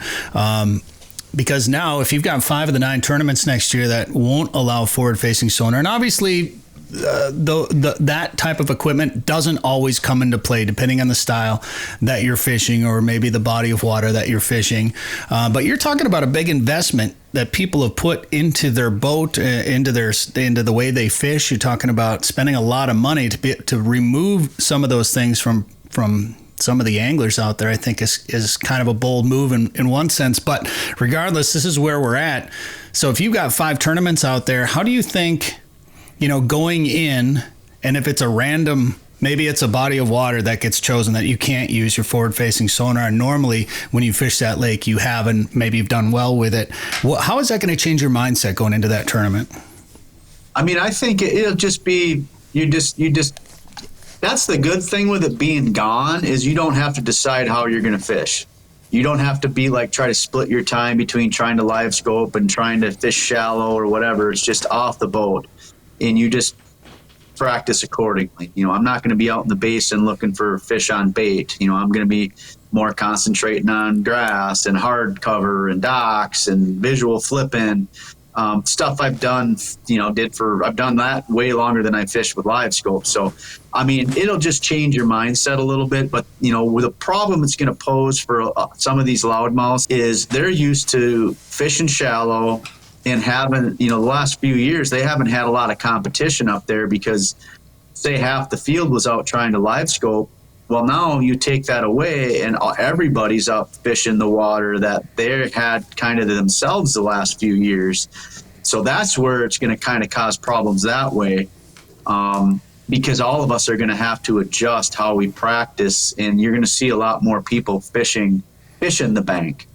Because now, if you've got 5 of the 9 tournaments next year that won't allow forward-facing sonar, and obviously that type of equipment doesn't always come into play depending on the style that you're fishing or maybe the body of water that you're fishing. But you're talking about a big investment that people have put into their boat, into the way they fish. You're talking about spending a lot of money to remove some of those things from some of the anglers out there. I think is kind of a bold move in one sense, but regardless, this is where we're at. So if you've got 5 tournaments out there, how do you think, going in, and if it's a random, maybe it's a body of water that gets chosen that you can't use your forward-facing sonar, and normally when you fish that lake you have, and maybe you've done well with it, how is that going to change your mindset going into that tournament? I think it'll just be, you just that's the good thing with it being gone, is you don't have to decide how you're going to fish. You don't have to try to split your time between trying to live scope and trying to fish shallow or whatever. It's just off the boat, and you just practice accordingly. I'm not going to be out in the basin looking for fish on bait. I'm going to be more concentrating on grass and hard cover and docks and visual flipping. Stuff I've done, I've done that way longer than I fished with live scope. So, it'll just change your mindset a little bit. But, with a problem it's going to pose for some of these loudmouths is they're used to fishing shallow and having, the last few years, they haven't had a lot of competition up there because, say, half the field was out trying to live scope. Well, now you take that away and everybody's up fishing the water that they had kind of themselves the last few years. So that's where it's going to kind of cause problems that way. because all of us are going to have to adjust how we practice, and you're going to see a lot more people fishing the bank.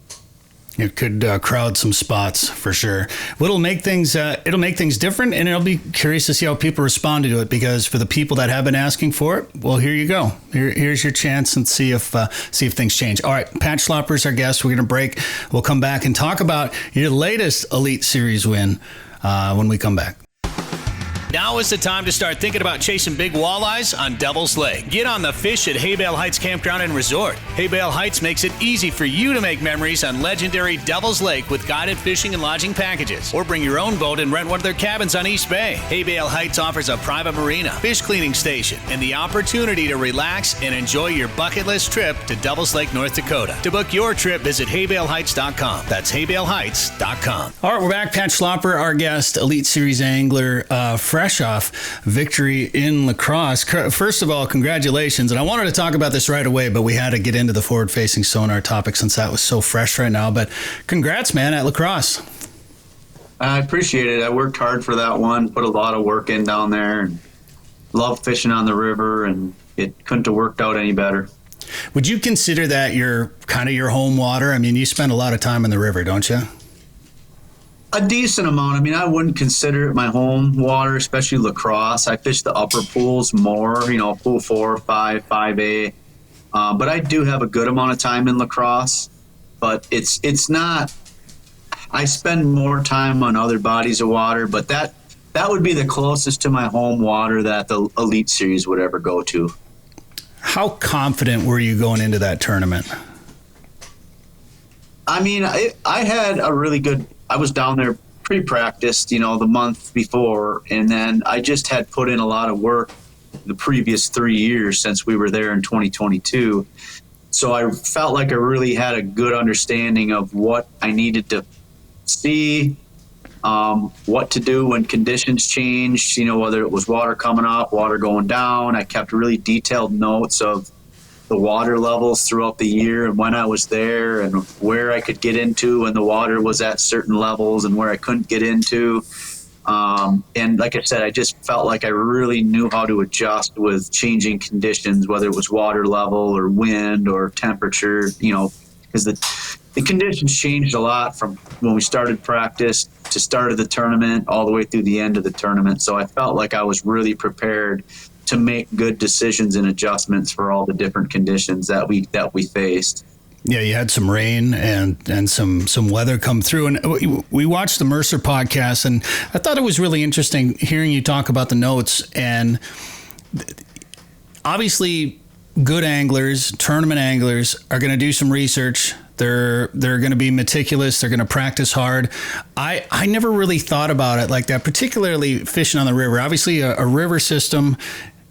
It could crowd some spots for sure. It'll make things different, and it'll be curious to see how people respond to it. Because for the people that have been asking for it, well, here you go. Here's your chance, and see if things change. All right, Pat Schlapper is our guest. We're gonna break. We'll come back and talk about your latest Elite Series win when we come back. Now is the time to start thinking about chasing big walleyes on Devil's Lake. Get on the fish at Haybale Heights Campground and Resort. Haybale Heights makes it easy for you to make memories on legendary Devil's Lake with guided fishing and lodging packages. Or bring your own boat and rent one of their cabins on East Bay. Haybale Heights offers a private marina, fish cleaning station, and the opportunity to relax and enjoy your bucket list trip to Devil's Lake, North Dakota. To book your trip, visit haybaleheights.com. That's haybaleheights.com. All right, we're back. Pat Schlapper, our guest, Elite Series angler, fresh off victory in La Crosse. First of all, congratulations. And I wanted to talk about this right away, but we had to get into the forward-facing sonar topic since that was so fresh right now. But congrats, man, at La Crosse. I appreciate it. I worked hard for that one, put a lot of work in down there, and love fishing on the river, and it couldn't have worked out any better. Would you consider that your home water? I mean, you spend a lot of time in the river, don't you? A decent amount. I mean, I wouldn't consider it my home water, especially La Crosse. I fish the upper pools more, pool 4, 5, 5A. But I do have a good amount of time in La Crosse. But it's not. I spend more time on other bodies of water, but that would be the closest to my home water that the Elite Series would ever go to. How confident were you going into that tournament? I mean, I had a really good. I was down there pre-practiced, the month before, and then I just had put in a lot of work the previous 3 years since we were there in 2022. So I felt like I really had a good understanding of what I needed to see, what to do when conditions changed, whether it was water coming up, water going down. I kept really detailed notes of the water levels throughout the year and when I was there and where I could get into when the water was at certain levels and where I couldn't get into. And like I said, I just felt like I really knew how to adjust with changing conditions, whether it was water level or wind or temperature, because the conditions changed a lot from when we started practice to start of the tournament all the way through the end of the tournament. So I felt like I was really prepared to make good decisions and adjustments for all the different conditions that we faced. Yeah, you had some rain and some weather come through. And we watched the Mercer podcast, and I thought it was really interesting hearing you talk about the notes. And obviously, good anglers, tournament anglers, are going to do some research. They're going to be meticulous. They're going to practice hard. I never really thought about it like that, particularly fishing on the river. Obviously, a river system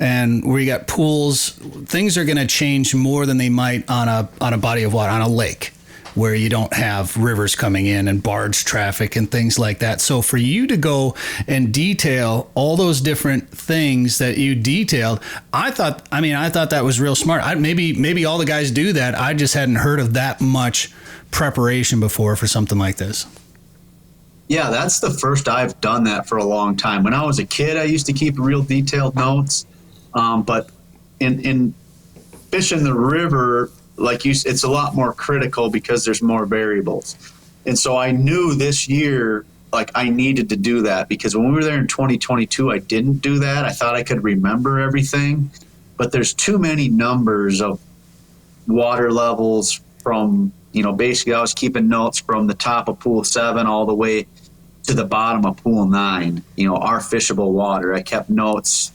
and where you got pools, things are going to change more than they might on a body of water, on a lake, where you don't have rivers coming in and barge traffic and things like that. So for you to go and detail all those different things that you detailed, I thought that was real smart. Maybe all the guys do that. I just hadn't heard of that much preparation before for something like this. Yeah, that's the first I've done that for a long time. When I was a kid, I used to keep real detailed notes. But in fishing the river, it's a lot more critical because there's more variables. And so I knew this year, I needed to do that because when we were there in 2022, I didn't do that. I thought I could remember everything, but there's too many numbers of water levels from, basically I was keeping notes from the top of pool 7 all the way to the bottom of pool 9, our fishable water. I kept notes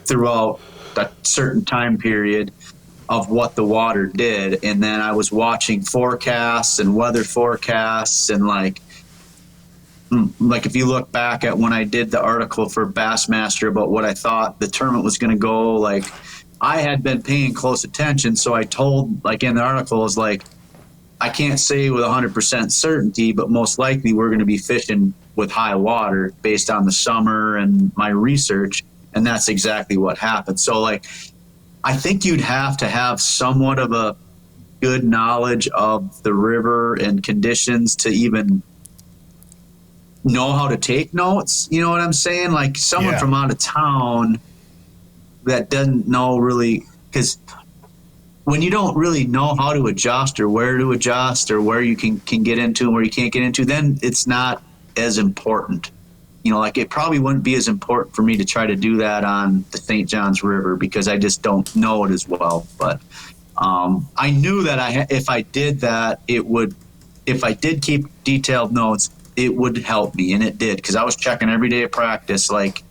throughout a certain time period of what the water did, and then I was watching forecasts and weather forecasts, and if you look back at when I did the article for Bassmaster about what I thought the tournament was going to go, I had been paying close attention, so I told, in the article, I was I can't say with 100% certainty, but most likely we're going to be fishing with high water based on the summer and my research. And that's exactly what happened. So I think you'd have to have somewhat of a good knowledge of the river and conditions to even know how to take notes. You know what I'm saying? Like someone from out of town that doesn't know really, because when you don't really know how to adjust or where to adjust or where you can get into and where you can't get into, then it's not as important. You know, like it probably wouldn't be as important for me to try to do that on the St. Johns River because I just don't know it as well. But I knew that if I did that, it would, if I did keep detailed notes, it would help me, and it did, because I was checking every day of practice, like,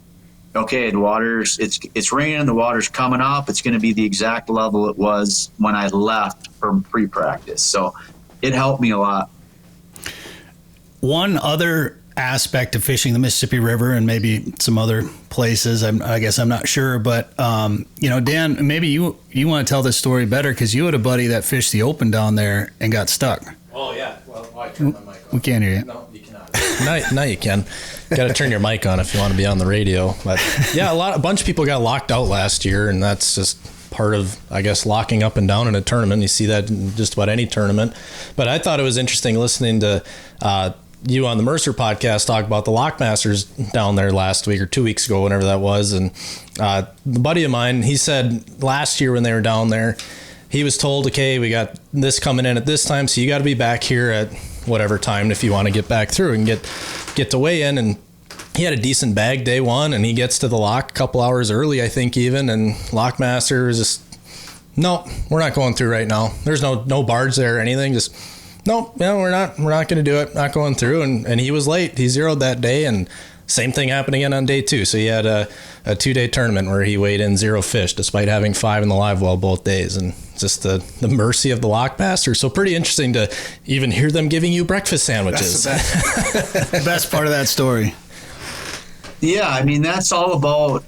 okay, the water's, it's raining, the water's coming up, it's going to be the exact level it was when I left from pre-practice. So it helped me a lot. One other aspect of fishing the Mississippi River, and maybe some other places, I guess I'm not sure, but you know, Dan, maybe you want to tell this story better, because you had a buddy that fished the open down there and got stuck. Oh yeah, well, I turned my mic off. We can't hear you. No, you cannot. Now you can. Got to turn your mic on if you want to be on the radio. But yeah, a bunch of people got locked out last year, and that's just part of, I guess, locking up and down in a tournament. You see that in just about any tournament. But I thought it was interesting listening to you on the Mercer podcast talk about the Lockmasters down there last week or 2 weeks ago, whenever that was. And the buddy of mine, he said last year when they were down there, he was told, okay, we got this coming in at this time, so you got to be back here at whatever time if you want to get back through and get to weigh in. And he had a decent bag day one, and he gets to the lock a couple hours early, I think even, and Lockmaster is just, no, we're not going through right now. There's no barge there or anything. Just, no, we're not going to do it. Not going through. And he was late. He zeroed that day, and same thing happened again on day two. So he had a 2-day tournament where he weighed in 0 fish despite having 5 in the live well both days. And just the mercy of the Lockmaster. So pretty interesting to even hear them giving you breakfast sandwiches. That's the best part of that story. Yeah, I mean, that's all about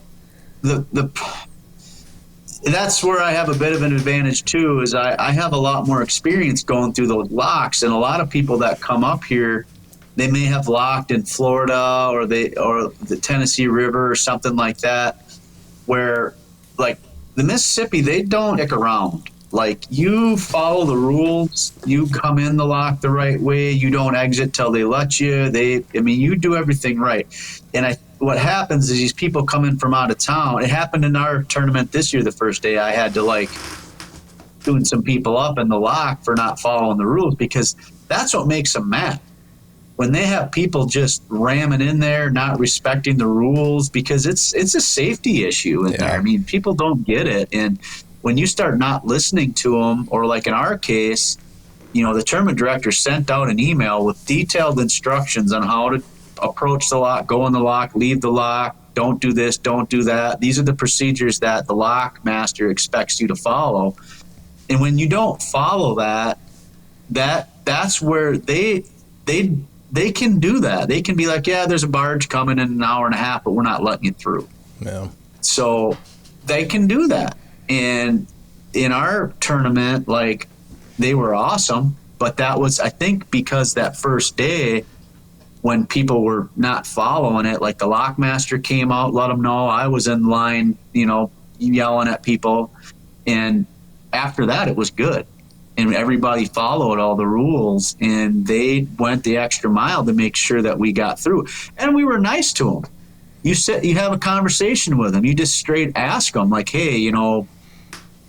that's where I have a bit of an advantage too, is I have a lot more experience going through those locks, and a lot of people that come up here, they may have locked in Florida or the Tennessee River or something like that, where like the Mississippi, they don't stick around. Like, you follow the rules, you come in the lock the right way, you don't exit till they let you. You do everything right. And what happens is these people come in from out of town. It happened in our tournament this year. The first day I had to doing some people up in the lock for not following the rules, because that's what makes them mad. When they have people just ramming in there, not respecting the rules, because it's a safety issue in there. I mean, people don't get it. And when you start not listening to them, or like in our case, you know, the tournament director sent out an email with detailed instructions on how to approach the lock, go in the lock, leave the lock, don't do this, don't do that. These are the procedures that the lock master expects you to follow. And when you don't follow that's where they can do that. They can be like, yeah, there's a barge coming in an hour and a half, but we're not letting you through. Yeah. So they can do that. And in our tournament, they were awesome, but that was, I think, because that first day when people were not following it, like the lockmaster came out, let them know. I was in line, you know, yelling at people. And after that, it was good. And everybody followed all the rules, and they went the extra mile to make sure that we got through. And we were nice to them. You have a conversation with them. You just straight ask them, like, hey, you know,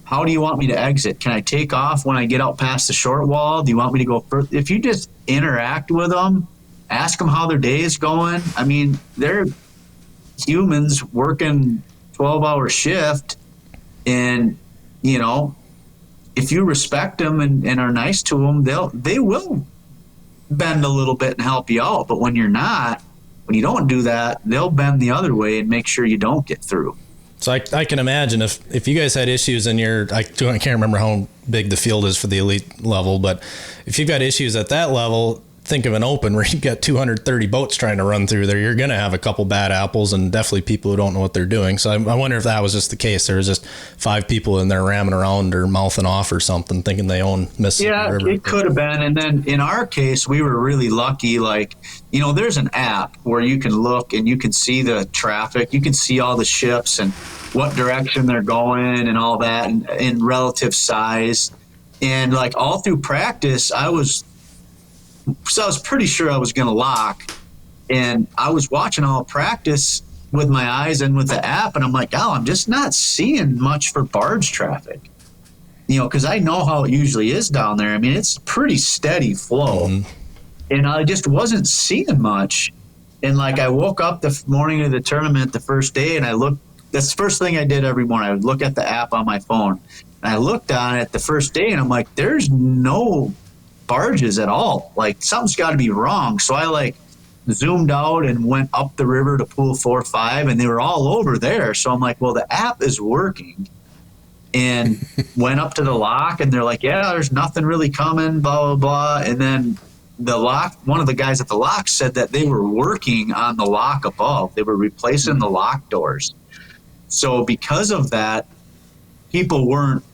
how do you want me to exit? Can I take off when I get out past the short wall? Do you want me to go further? If you just interact with them, ask them how their day is going. I mean, they're humans working 12-hour shift, and, you know, if you respect them and are nice to them, they will bend a little bit and help you out. But when you don't do that, they'll bend the other way and make sure you don't get through. So I can imagine if you guys had issues in I can't remember how big the field is for the elite level, but if you've got issues at that level, think of an open where you've got 230 boats trying to run through there. You're going to have a couple bad apples, and definitely people who don't know what they're doing. So I wonder if that was just the case. There was just 5 people in there ramming around or mouthing off or something, thinking they own Mississippi River. Yeah, it could have been. And then in our case, we were really lucky. Like, you know, there's an app where you can look and you can see the traffic. You can see all the ships and what direction they're going and all that, and in relative size. And like all through practice, I was pretty sure I was going to lock. And I was watching all practice with my eyes and with the app, and I'm like, oh, I'm just not seeing much for barge traffic. Because I know how it usually is down there. I mean, it's pretty steady flow. Mm-hmm. And I just wasn't seeing much. And like, I woke up the morning of the tournament the first day, and I looked. That's the first thing I did every morning. I would look at the app on my phone. And I looked on it the first day, and I'm like, there's no barges at all. Like, something's got to be wrong. So I like zoomed out and went up the river to pool 4-5, and they were all over there. So I'm like, well, the app is working. And went up to the lock, and they're like, yeah, there's nothing really coming, blah, blah, blah. And then the lock, one of the guys at the lock said that they were working on the lock above. They were replacing the lock doors. So because of that, people weren't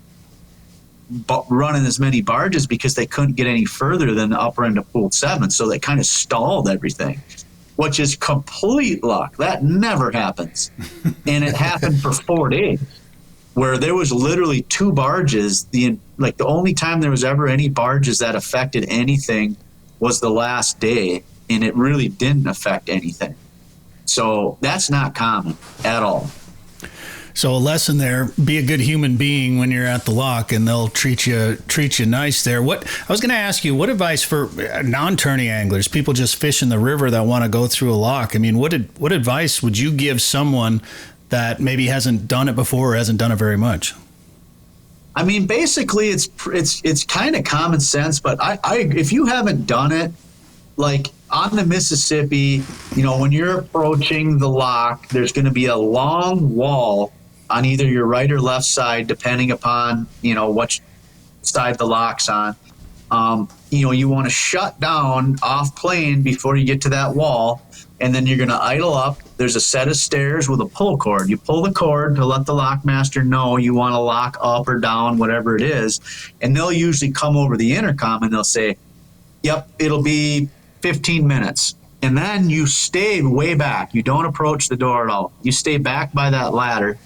running as many barges because they couldn't get any further than the upper end of pool 7. So they kind of stalled everything, which is complete luck. That never happens. And it happened for 4 days, where there was literally 2 barges. The only time there was ever any barges that affected anything was the last day, and it really didn't affect anything. So that's not common at all. So a lesson there: be a good human being when you're at the lock, and they'll treat you nice there. What I was going to ask you, what advice for non-tourney anglers, people just fish in the river that want to go through a lock? I mean, what advice would you give someone that maybe hasn't done it before or hasn't done it very much? I mean, basically, it's kind of common sense. But I if you haven't done it, like on the Mississippi, when you're approaching the lock, there's going to be a long wall on either your right or left side, depending upon, which side the lock's on. You want to shut down off plane before you get to that wall, and then you're going to idle up. There's a set of stairs with a pull cord. You pull the cord to let the lockmaster know you want to lock up or down, whatever it is, and they'll usually come over the intercom and they'll say, yep, it'll be 15 minutes. And then you stay way back. You don't approach the door at all. You stay back by that ladder,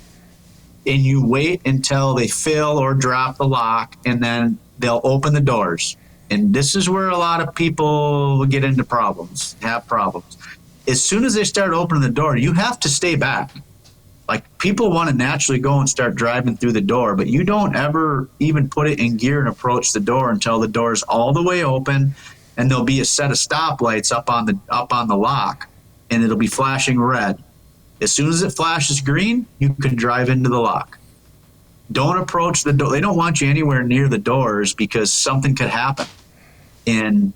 and you wait until they fill or drop the lock, and then they'll open the doors. And this is where a lot of people get into have problems. As soon as they start opening the door, you have to stay back. Like, people want to naturally go and start driving through the door, but you don't ever even put it in gear and approach the door until the door is all the way open, and there'll be a set of stoplights up on the lock, and it'll be flashing red. As soon as it flashes green, you can drive into the lock. Don't approach the door. They don't want you anywhere near the doors because something could happen. And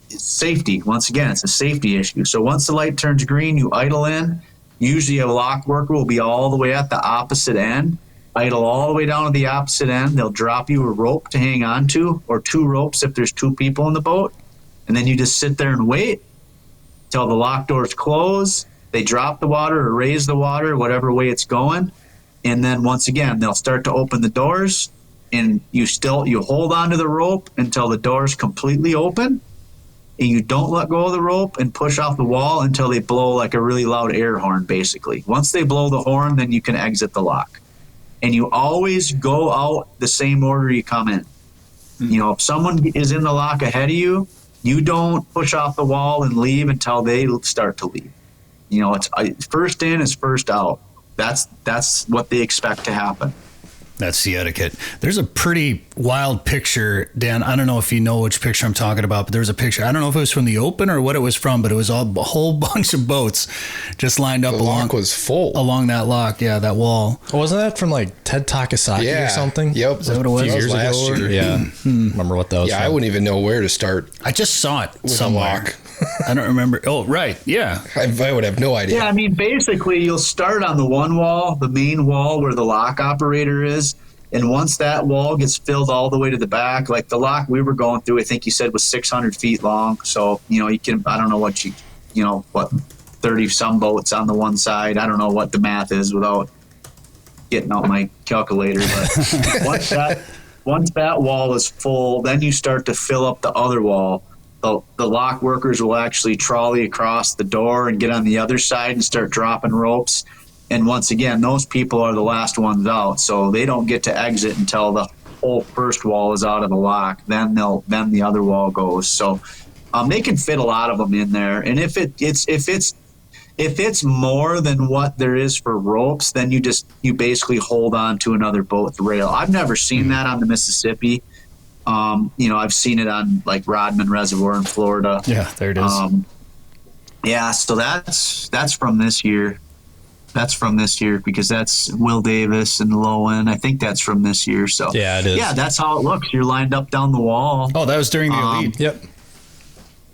it's safety. Once again, it's a safety issue. So once the light turns green, you idle in. Usually a lock worker will be all the way at the opposite end. Idle all the way down to the opposite end. They'll drop you a rope to hang on to, or 2 ropes if there's 2 people in the boat. And then you just sit there and wait till the lock doors close. They drop the water or raise the water, whatever way it's going. And then once again, they'll start to open the doors, and you hold on to the rope until the door's completely open, and you don't let go of the rope and push off the wall until they blow like a really loud air horn, basically. Once they blow the horn, then you can exit the lock. And you always go out the same order you come in. If someone is in the lock ahead of you, you don't push off the wall and leave until they start to leave. It's first in is first out. That's what they expect to happen. That's the etiquette. There's a pretty wild picture, Dan. I don't know if you know which picture I'm talking about, but there's a picture. I don't know if it was from the Open or what it was from, but it was a whole bunch of boats just lined up. The lock was full along that lock. Yeah, that wall. Oh, wasn't that from like Ted Takasaki or something? Yep. Is that what it was? A few years last ago? year. Yeah. Remember what that was from? I wouldn't even know where to start. I just saw it with somewhere. a lock. I don't remember. Oh, right. Yeah. I would have no idea. Yeah, I mean, basically, you'll start on the one wall, the main wall where the lock operator is. And once that wall gets filled all the way to the back, like the lock we were going through, I think you said was 600 feet long. So, you can, I don't know what 30 some boats on the one side. I don't know what the math is without getting out my calculator. But once that wall is full, then you start to fill up the other wall. The lock workers will actually trolley across the door and get on the other side and start dropping ropes. And once again, those people are the last ones out, so they don't get to exit until the whole first wall is out of the lock. Then the other wall goes. So They can fit a lot of them in there. And if it's more than what there is for ropes, then you basically hold on to another boat with rail. I've never seen that on the Mississippi. I've seen it on like Rodman Reservoir in Florida. Yeah, there it is. So that's from this year. That's from this year because that's Will Davis and Lowen. I think that's from this year. So yeah, it is. Yeah, that's how it looks. You're lined up down the wall. Oh, that was during the Elite. Yep.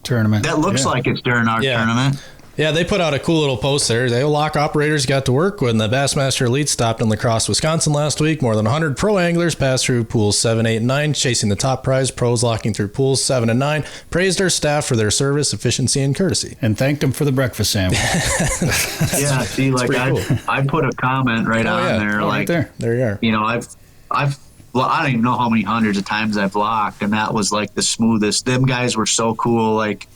Tournament. That looks like it's during our tournament. Yeah, they put out a cool little post there. The lock operators got to work when the Bassmaster Elite stopped in La Crosse, Wisconsin last week. More than 100 pro anglers passed through pools 7, 8, and 9, chasing the top prize. Pros locking through pools 7 and 9 praised our staff for their service, efficiency, and courtesy. And thanked them for the breakfast sandwich. Yeah, see, like cool. I put a comment right on there. Like, right there you are. You know, I don't even know how many hundreds of times I've locked, and that was like the smoothest. Them guys were so cool. Like,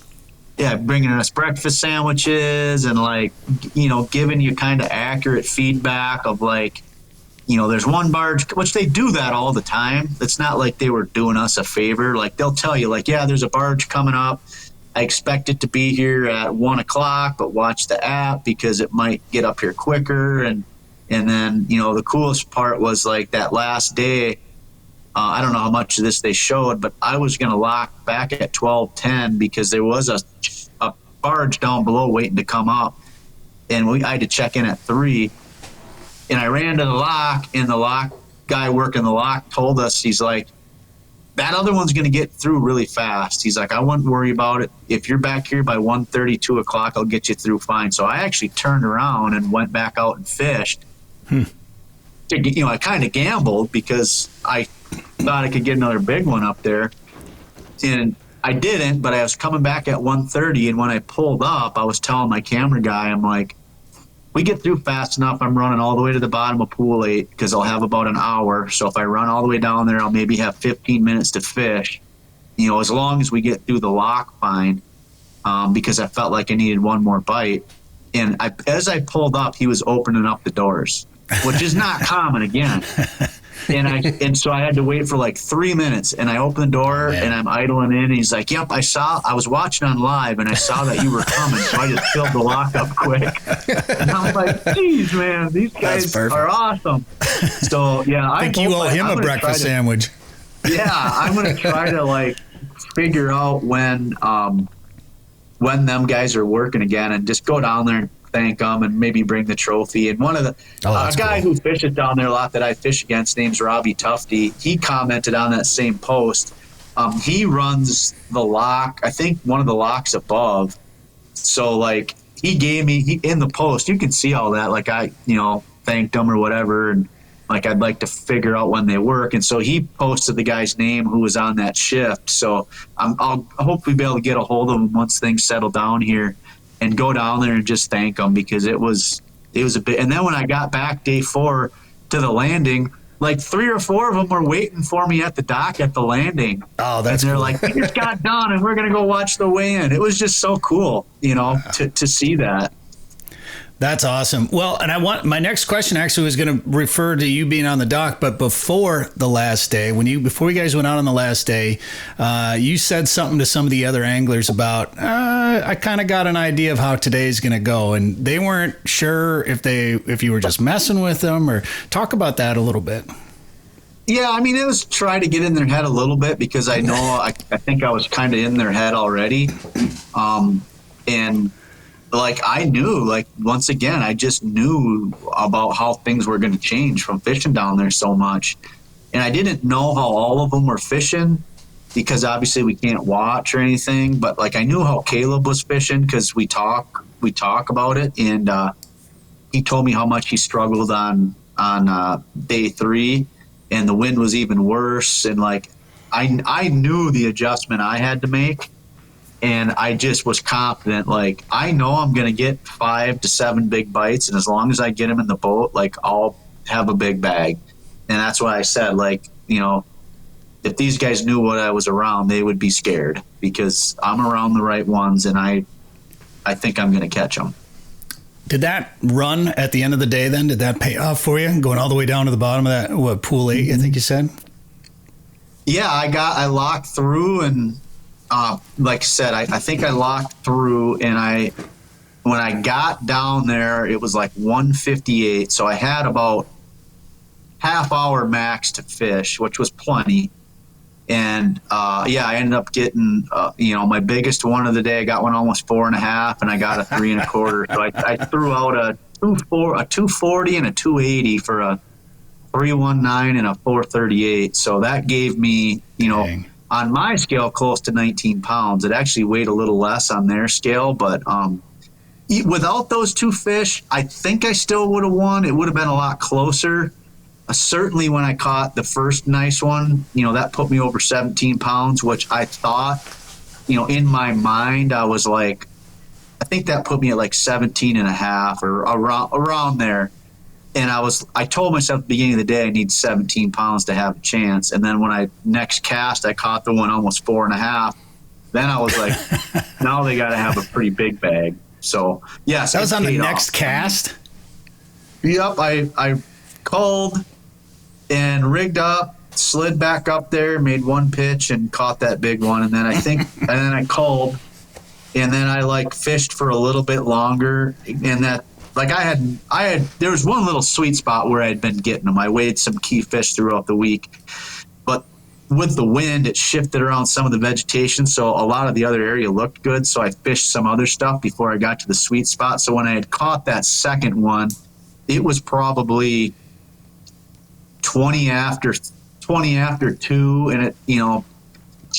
yeah, bringing us breakfast sandwiches and like, giving you kind of accurate feedback of like, there's one barge, which they do that all the time. It's not like they were doing us a favor. Like they'll tell you like, yeah, there's a barge coming up. I expect it to be here at 1 o'clock, but watch the app because it might get up here quicker. And then, the coolest part was like that last day, I don't know how much of this they showed, but I was going to lock back at 12:10 because there was a barge down below waiting to come up, and I had to check in at 3. And I ran to the lock, and the lock guy working the lock told us, he's like, that other one's going to get through really fast. He's like, I wouldn't worry about it. If you're back here by 1:30, 2 o'clock, I'll get you through fine. So I actually turned around and went back out and fished. I kind of gambled because I thought I could get another big one up there, and I didn't, but I was coming back at 1:30, and when I pulled up, I was telling my camera guy, I'm like, we get through fast enough. I'm running all the way to the bottom of pool 8 because I'll have about an hour. So if I run all the way down there, I'll maybe have 15 minutes to fish, as long as we get through the lock fine, because I felt like I needed one more bite. And as I pulled up, he was opening up the doors, which is not common again. And so I had to wait for like 3 minutes, and I opened the door and I'm idling in, and he's like, yep, I was watching on live and I saw that you were coming, so I just filled the lock up quick. And I'm like, geez, man, these guys are awesome. So yeah, I think you owe him a breakfast sandwich. Yeah, I'm gonna try to like figure out when them guys are working again and just go down there and thank them and maybe bring the trophy. And one of the guy who fishes down there a lot that I fish against, name's Robbie Tufty. He commented on that same post. He runs the lock, I think one of the locks above. So like he gave me in the post, you can see all that. Like I, thanked him or whatever, and like I'd like to figure out when they work. And so he posted the guy's name who was on that shift. So I'll hopefully be able to get a hold of him once things settle down here, and go down there and just thank them, because it was a bit. And then when I got back day 4 to the landing, like 3 or 4 of them were waiting for me at the dock at the landing. Oh, that's and they're cool. like, we just got done and we're going to go watch the weigh-in. It was just so cool, to see that. That's awesome. Well, and my next question actually was going to refer to you being on the dock, but before the last day, before you guys went out on the last day, you said something to some of the other anglers about, I kind of got an idea of how today's going to go, and they weren't sure if you were just messing with them, or talk about that a little bit. Yeah, I mean, it was try to get in their head a little bit, because I know I think I was kind of in their head already, and like I knew, like once again, I just knew about how things were going to change from fishing down there so much. And I didn't know how all of them were fishing, because obviously we can't watch or anything, but like I knew how Caleb was fishing because we talk about it. And he told me how much he struggled on day 3, and the wind was even worse. And like, I knew the adjustment I had to make. And I just was confident, like, I know I'm going to get 5 to 7 big bites. And as long as I get them in the boat, like, I'll have a big bag. And that's why I said, like, if these guys knew what I was around, they would be scared, because I'm around the right ones, and I think I'm going to catch them. Did that run at the end of the day then? Did that pay off for you, going all the way down to the bottom of that, pool 8, I think you said? Yeah, I locked through, and like I said, I think I locked through, and when I got down there, it was like 1:58. So I had about half hour max to fish, which was plenty. And I ended up getting, my biggest one of the day. I got one almost 4.5, and I got a 3 1/4. So I threw out a 240 and a 280 for a 319 and a 438. So that gave me, Dang. on my scale, close to 19 pounds. It actually weighed a little less on their scale, but without those two fish, I think I still would have won. It would have been a lot closer. Certainly when I caught the first nice one, that put me over 17 pounds, which I thought, in my mind, I was like, I think that put me at like 17 and a half or around there. And I told myself at the beginning of the day, I need 17 pounds to have a chance. And then when I next cast, I caught the one almost 4.5. Then I was like, now they got to have a pretty big bag. So, yes. That was on the next cast? Yep. I called and rigged up, slid back up there, made one pitch and caught that big one. And then I called, and then I fished for a little bit longer. And that, there was one little sweet spot where I'd been getting them. I weighed some key fish throughout the week, but with the wind, it shifted around some of the vegetation. So a lot of the other area looked good. So I fished some other stuff before I got to the sweet spot. So when I had caught that second one, it was probably 20 after 2, and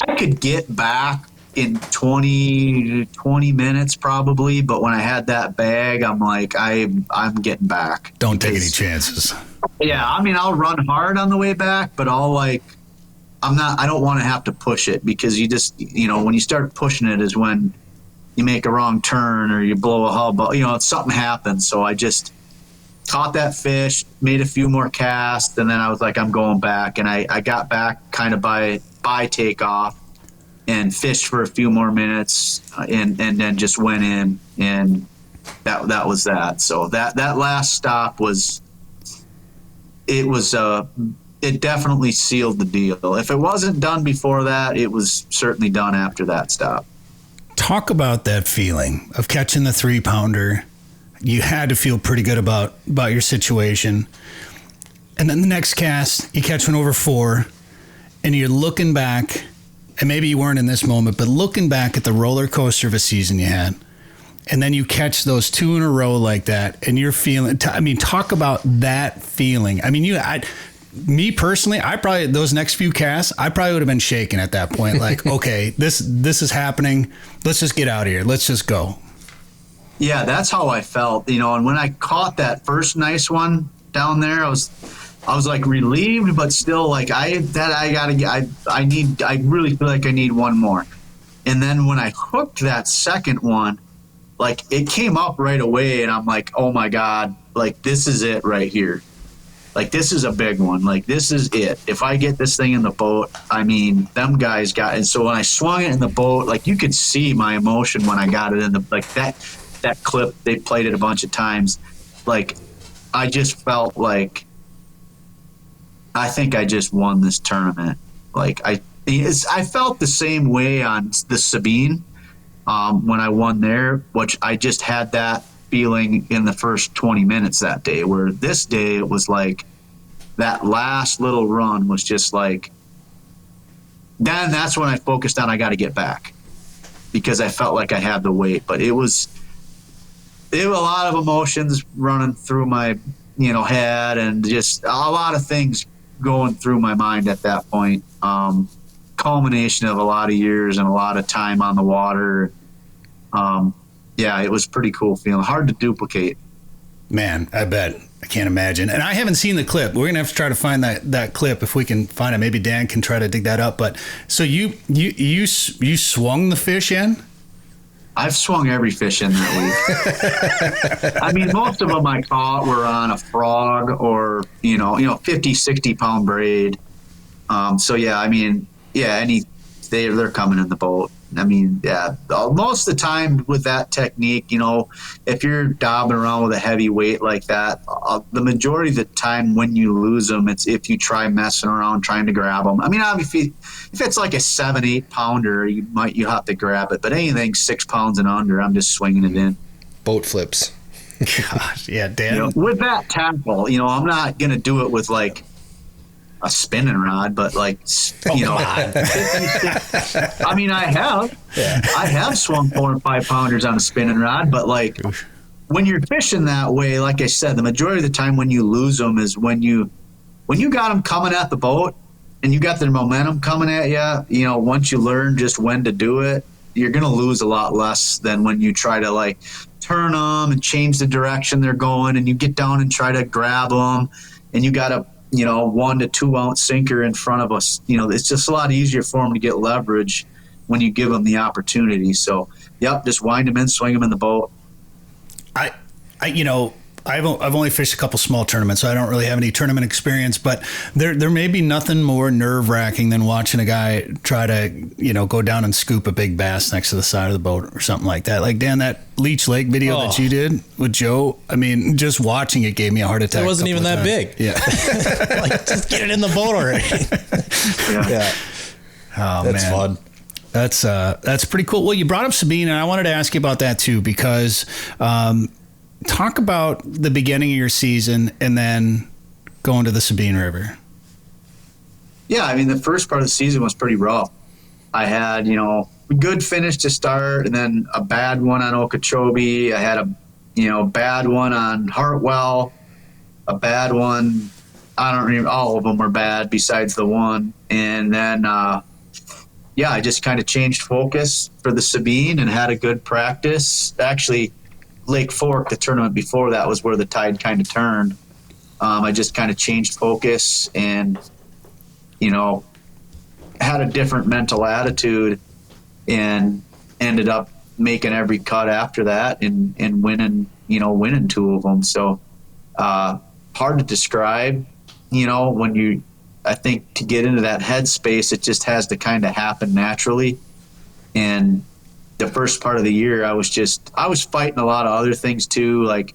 I could get back in 20 minutes probably, but when I had that bag, I'm like, I'm getting back. Don't take any chances. Yeah, I'll run hard on the way back, but I don't want to have to push it, because you just, when you start pushing it is when you make a wrong turn or you blow a hub, something happens. So I just caught that fish, made a few more casts, and then I was like, I'm going back. And I got back kind of by takeoff and fished for a few more minutes, and then just went in, and that was that. So that last stop it definitely sealed the deal. If it wasn't done before that, it was certainly done after that stop. Talk about that feeling of catching the 3-pounder. You had to feel pretty good about your situation. And then the next cast, you catch one over 4, and you're looking back, and maybe you weren't in this moment, but looking back at the roller coaster of a season you had, and then you catch those 2 in a row like that, and you're feeling, talk about that feeling. Me personally, those next few casts, I probably would have been shaking at that point. Like, okay, this is happening. Let's just get out of here. Let's just go. Yeah, that's how I felt, and when I caught that first nice one down there, I was like relieved, but still like I really feel like I need one more. And then when I hooked that second one, like it came up right away, and I'm like, oh my God, like this is it right here. Like this is a big one. Like this is it. If I get this thing in the boat, them guys got it. And so when I swung it in the boat, like you could see my emotion when I got it in the, like that clip, they played it a bunch of times. Like I just felt like I think I just won this tournament. Like I felt the same way on the Sabine when I won there, which I just had that feeling in the first 20 minutes that day, where this day it was like that last little run was just like, then that's when I focused on I got to get back, because I felt like I had the weight. But it was a lot of emotions running through my head, and just a lot of things going through my mind at that point. Culmination of a lot of years and a lot of time on the water. Yeah, it was pretty cool feeling. Hard to duplicate. Man, I bet. I can't imagine. And I haven't seen the clip. We're going to have to try to find that clip if we can find it. Maybe Dan can try to dig that up. But so you swung the fish in? I've swung every fish in that week. Most of them I caught were on a frog or, 50, 60 pound braid. So yeah, they're coming in the boat. I mean, yeah, most of the time with that technique, you know, if you're dabbing around with a heavy weight like that, the majority of the time when you lose them, it's if you try messing around trying to grab them. I mean, obviously, if it's like a 7-8 pounder, you have to grab it. But anything 6 pounds and under, I'm just swinging it in. Boat flips. Gosh, yeah, Dan. You know, with that tackle, you know, I'm not gonna do it with like a spinning rod, but like, you know, I mean, I have swung 4 and 5 pounders on a spinning rod, but like when you're fishing that way, like I said, the majority of the time when you lose them is when you got them coming at the boat and you got their momentum coming at you. You know, once you learn just when to do it, you're gonna lose a lot less than when you try to like turn them and change the direction they're going, and you get down and try to grab them, and you got a 1 to 2 ounce sinker in front of us. You know, it's just a lot easier for them to get leverage when you give them the opportunity. So, yep, just wind them in, swing them in the boat. I've only fished a couple small tournaments, so I don't really have any tournament experience, but there may be nothing more nerve-wracking than watching a guy try to, go down and scoop a big bass next to the side of the boat or something like that. Like, Dan, that Leech Lake video that you did with Joe, I mean, just watching it gave me a heart attack. It wasn't even that big. Yeah. Like, just get it in the boat already. Yeah. Oh, that's man. Fun. That's pretty cool. Well, you brought up Sabine, and I wanted to ask you about that too, because talk about the beginning of your season and then going to the Sabine River. Yeah, I mean, the first part of the season was pretty rough. I had, a good finish to start, and then a bad one on Okeechobee. I had a, bad one on Hartwell, a bad one. I don't remember, all of them were bad besides the one. And then, I just kind of changed focus for the Sabine and had a good practice. Actually, Lake Fork, the tournament before that, was where the tide kind of turned. I just kind of changed focus and, had a different mental attitude and ended up making every cut after that and winning 2 of them. So hard to describe, I think to get into that headspace, it just has to kind of happen naturally. And the first part of the year, I was fighting a lot of other things too. Like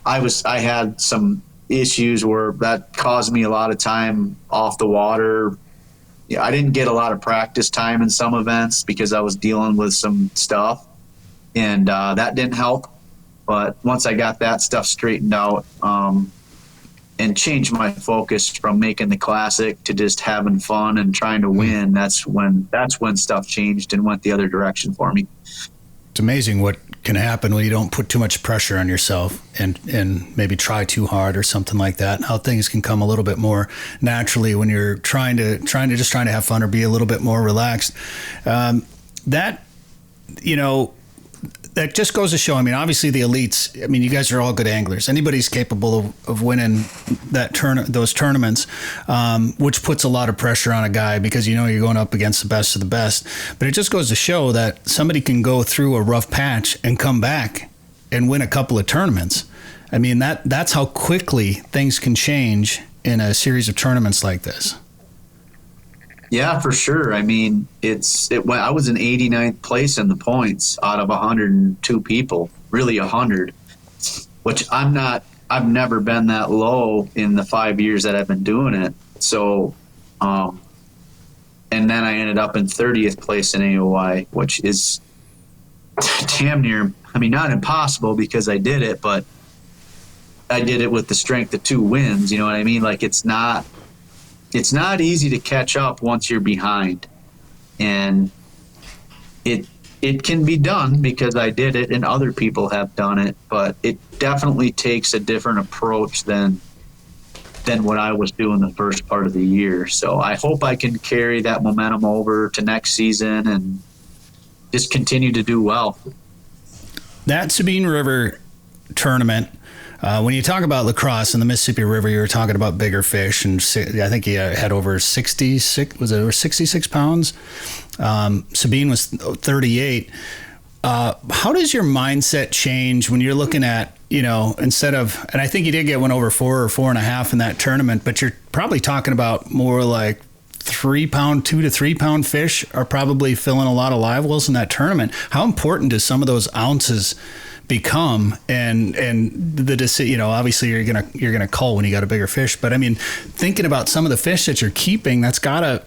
I had some issues where that caused me a lot of time off the water. Yeah, I didn't get a lot of practice time in some events because I was dealing with some stuff, and that didn't help. But once I got that stuff straightened out, and changed my focus from making the classic to just having fun and trying to win, that's when stuff changed and went the other direction for me. It's amazing what can happen when you don't put too much pressure on yourself and maybe try too hard or something like that. How things can come a little bit more naturally when you're trying to have fun or be a little bit more relaxed. That just goes to show, I mean, obviously the elites, I mean, you guys are all good anglers. Anybody's capable of winning those tournaments, which puts a lot of pressure on a guy because you're going up against the best of the best. But it just goes to show that somebody can go through a rough patch and come back and win a couple of tournaments. I mean, that's how quickly things can change in a series of tournaments like this. Yeah, for sure. I mean, I was in 89th place in the points out of 102 people, really 100, which I've never been that low in the 5 years that I've been doing it. So, and then I ended up in 30th place in AOI, which is damn near, I mean, not impossible because I did it, but I did it with the strength of 2 wins. You know what I mean? Like, it's not easy to catch up once you're behind, and it can be done because I did it and other people have done it, but it definitely takes a different approach than what I was doing the first part of the year. So I hope I can carry that momentum over to next season and just continue to do well. That Sabine River tournament, when you talk about lacrosse in the Mississippi River, you were talking about bigger fish, and I think you had over 66 pounds? Sabine was 38. How does your mindset change when you're looking at, instead of, and I think you did get one over 4 or 4.5 in that tournament, but you're probably talking about more like 2 to 3 pound fish are probably filling a lot of live wells in that tournament. How important do some of those ounces become? And obviously you're gonna cull when you got a bigger fish, but I mean, thinking about some of the fish that you're keeping, that's gotta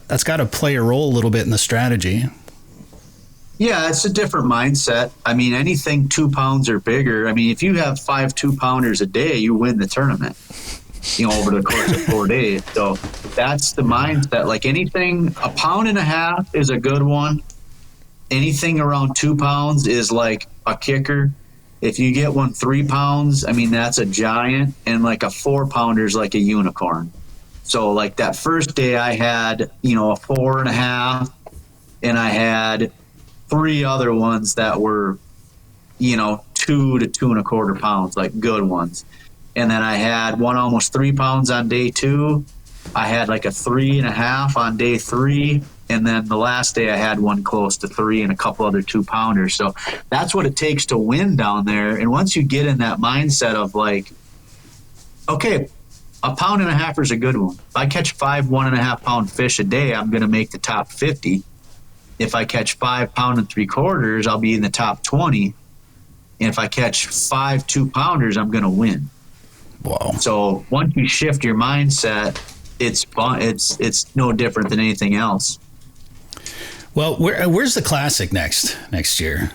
play a role a little bit in the strategy. Yeah, it's a different mindset. I mean, anything 2 pounds or bigger. I mean, if you have 5 2-pounders a day, you win the tournament, over the course of 4 days. So that's the mindset. Like anything, 1.5 pounds is a good one. Anything around 2 pounds is like a kicker. If you get one 3 pounds, I mean, that's a giant. And like a 4-pounder is like a unicorn. So like that first day I had, a 4.5, and I had 3 other ones that were, 2 to 2.25 pounds, like good ones. And then I had one almost 3 pounds on day 2. I had like a 3.5 on day 3. And then the last day I had one close to 3 and a couple other 2-pounders. So that's what it takes to win down there. And once you get in that mindset of like, okay, 1.5 pounds is a good one. If I catch 5 1.5 pound fish a day, I'm going to make the top 50. If I catch 5 1.75 pounds, I'll be in the top 20. And if I catch 5 2-pounders, I'm going to win. Wow. So once you shift your mindset, it's fun. It's no different than anything else. Well, where's the Classic next year?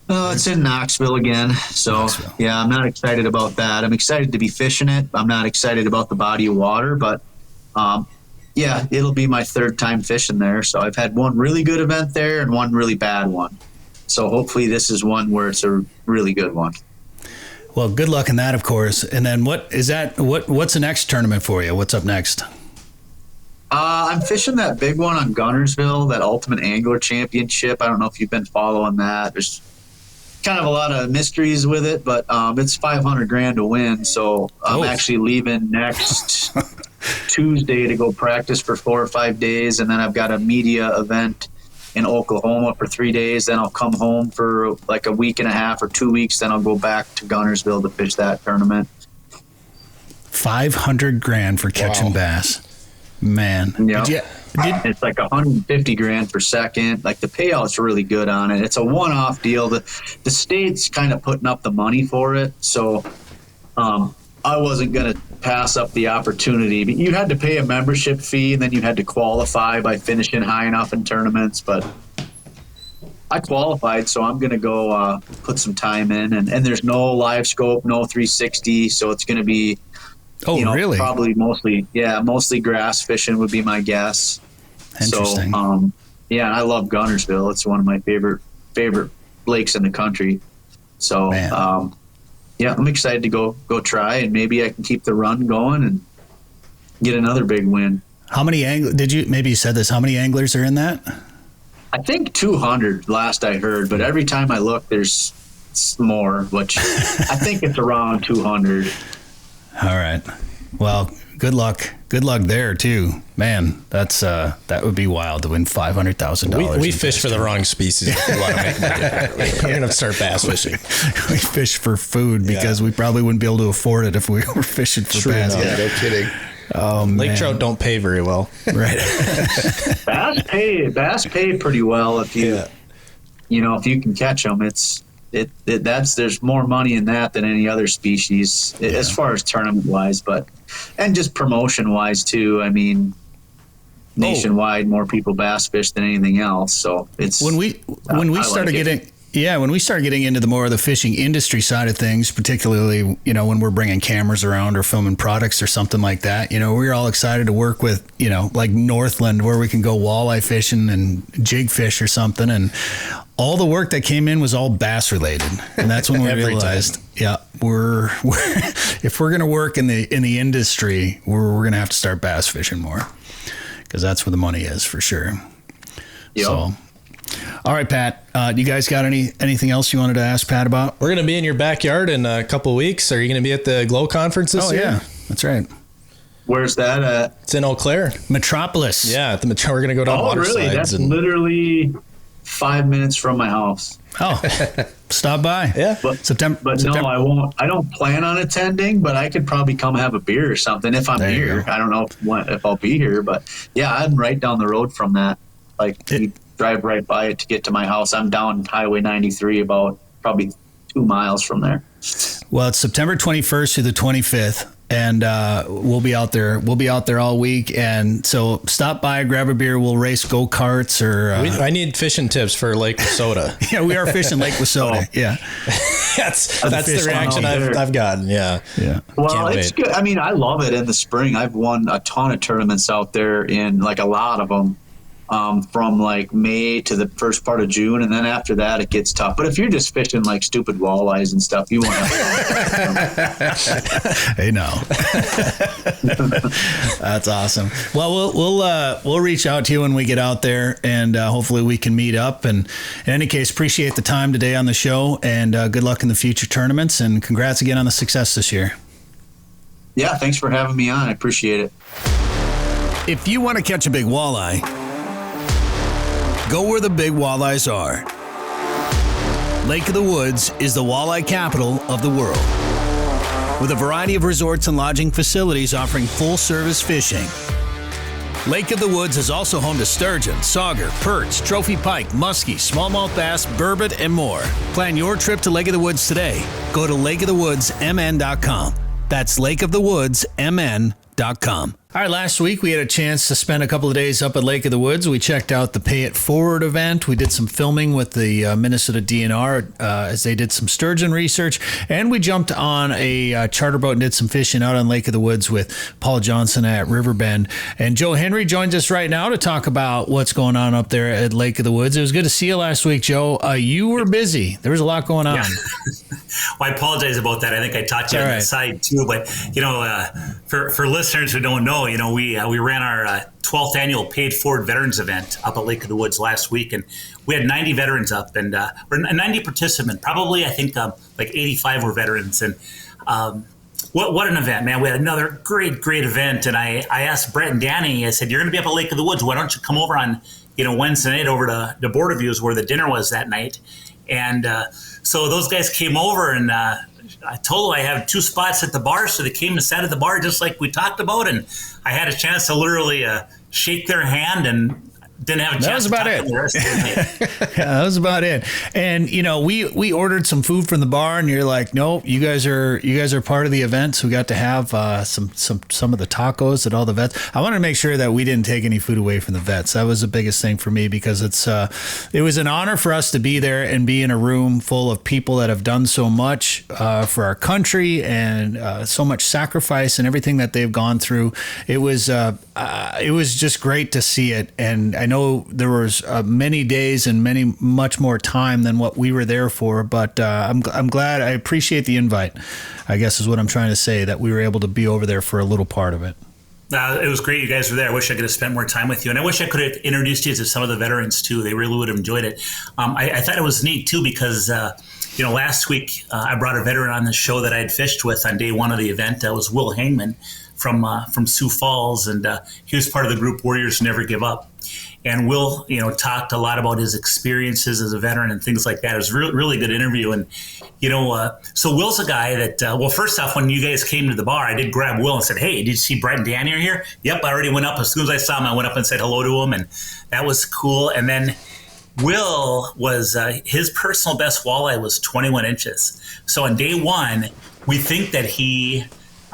It's in Knoxville again. So, yeah, I'm not excited about that. I'm excited to be fishing it. I'm not excited about the body of water, but yeah, it'll be my 3rd time fishing there. So I've had one really good event there and one really bad one. So hopefully this is one where it's a really good one. Well, good luck in that, of course. And then what's the next tournament for you? What's up next? I'm fishing that big one on Gunnersville, that Ultimate Angler Championship. I don't know if you've been following that. There's kind of a lot of mysteries with it, but it's $500,000 to win. So I'm actually leaving next Tuesday to go practice for 4 or 5 days, and then I've got a media event in Oklahoma for 3 days. Then I'll come home for like a week and a half or 2 weeks. Then I'll go back to Gunnersville to fish that tournament. $500,000 for catching bass. Man. Yeah. It's like $150,000 per second. Like the payout's really good on it. It's a one-off deal. The state's kind of putting up the money for it. So I wasn't going to pass up the opportunity. But you had to pay a membership fee, and then you had to qualify by finishing high enough in tournaments. But I qualified, so I'm going to go put some time in. And there's no live scope, no 360, so it's going to be really? Probably mostly grass fishing would be my guess. Interesting. So, yeah, I love Gunnersville. It's one of my favorite lakes in the country. So, yeah, I'm excited to go try, and maybe I can keep the run going and get another big win. How many maybe you said this, how many anglers are in that? I think 200 last I heard, but every time I look, there's more, which I think it's around 200. All right. Well, good luck. Good luck there too, man. That would be wild to win $500,000. We fish for the wrong species. If you want to make money. You're gonna start bass fishing. We fish for food because we probably wouldn't be able to afford it if we were fishing for bass. Yeah, no kidding. Oh, Lake trout don't pay very well. Right. Bass pay pretty well if you if you can catch them. There's more money in that than any other species as far as tournament wise, and just promotion wise too. I mean, nationwide, more people bass fish than anything else. So it's when we started getting into the more of the fishing industry side of things, particularly, when we're bringing cameras around or filming products or something like that, we're all excited to work with, like Northland, where we can go walleye fishing and jig fish or something. And all the work that came in was all bass related. And that's when we realized, we're if we're going to work in the industry, we're going to have to start bass fishing more, because that's where the money is for sure. Yep. So, all right, Pat, you guys got anything else you wanted to ask Pat about? We're going to be in your backyard in a couple of weeks. Are you going to be at the Glow Conference this year? Oh, yeah, that's right. Where's that at? It's in Eau Claire. Metropolis. Yeah, we're going to go down water really? slides. That's literally 5 minutes from my house. Oh, stop by. Yeah. But no, I won't. I don't plan on attending, but I could probably come have a beer or something if I'm here. I don't know if I'll be here, but yeah, I'm right down the road from that. You drive right by it to get to my house. I'm down Highway 93 about probably 2 miles from there. Well, it's September 21st through the 25th. And we'll be out there. We'll be out there all week. And so stop by, grab a beer. We'll race go-karts or... I need fishing tips for Lake Wissota. Yeah, we are fishing Lake Wissota. Yeah. that's the reaction I've gotten. Yeah. Well, it's good. I mean, I love it in the spring. I've won a ton of tournaments out there in a lot of them. From May to the first part of June, and then after that it gets tough. But if you're just fishing stupid walleyes and stuff, you won't have Hey, no. That's awesome. Well, we'll reach out to you when we get out there, and hopefully we can meet up. And in any case, appreciate the time today on the show, and good luck in the future tournaments, and congrats again on the success this year. Yeah, thanks for having me on. I appreciate it. If you want to catch a big walleye, go where the big walleyes are. Lake of the Woods is the walleye capital of the world, with a variety of resorts and lodging facilities offering full-service fishing. Lake of the Woods is also home to sturgeon, sauger, perch, trophy pike, muskie, smallmouth bass, burbot, and more. Plan your trip to Lake of the Woods today. Go to lakeofthewoodsmn.com. That's lakeofthewoodsmn.com. All right, last week we had a chance to spend a couple of days up at Lake of the Woods. We checked out the Pay It Forward event. We did some filming with the Minnesota DNR as they did some sturgeon research. And we jumped on a charter boat and did some fishing out on Lake of the Woods with Paul Johnson at Riverbend. And Joe Henry joins us right now to talk about what's going on up there at Lake of the Woods. It was good to see you last week, Joe. You were busy. There was a lot going on. Yeah. Well, I apologize about that. I think I taught you on the side too. But, for listeners who don't know, we ran our 12th annual Paid Forward Veterans event up at Lake of the Woods last week, and we had 90 veterans up and 90 participants. Probably, I think 85 were veterans. And what an event, man! We had another great event. And I asked Bret and Danny. I said, "You're going to be up at Lake of the Woods. Why don't you come over on Wednesday night over to the Border Views where the dinner was that night?" And so those guys came over, and I told them I have 2 spots at the bar, so they came and sat at the bar just like we talked about, and I had a chance to literally shake their hand and didn't have a chance to talk to the rest of the night. Yeah, that was about it. And we ordered some food from the bar, and you're like, "No, you guys are part of the event." So we got to have some of the tacos at all the vets. I wanted to make sure that we didn't take any food away from the vets. That was the biggest thing for me, because it was an honor for us to be there and be in a room full of people that have done so much for our country and so much sacrifice and everything that they've gone through. It was just great to see it, and I know there was many days and much more time than what we were there for, but I'm glad. I appreciate the invite, I guess is what I'm trying to say, that we were able to be over there for a little part of it. It was great you guys were there. I wish I could have spent more time with you, and I wish I could have introduced you to some of the veterans too. They really would have enjoyed it. I thought it was neat too, because last week I brought a veteran on the show that I had fished with on day 1 of the event. That was Will Hangman from Sioux Falls, and he was part of the group Warriors Never Give Up. And Will, talked a lot about his experiences as a veteran and things like that. It was a really good interview. And, so Will's a guy that, first off, when you guys came to the bar, I did grab Will and said, "Hey, did you see Bret and Danny are here?" Yep, I already went up. As soon as I saw him, I went up and said hello to him. And that was cool. And then Will was, his personal best walleye was 21 inches. So on day 1, we think that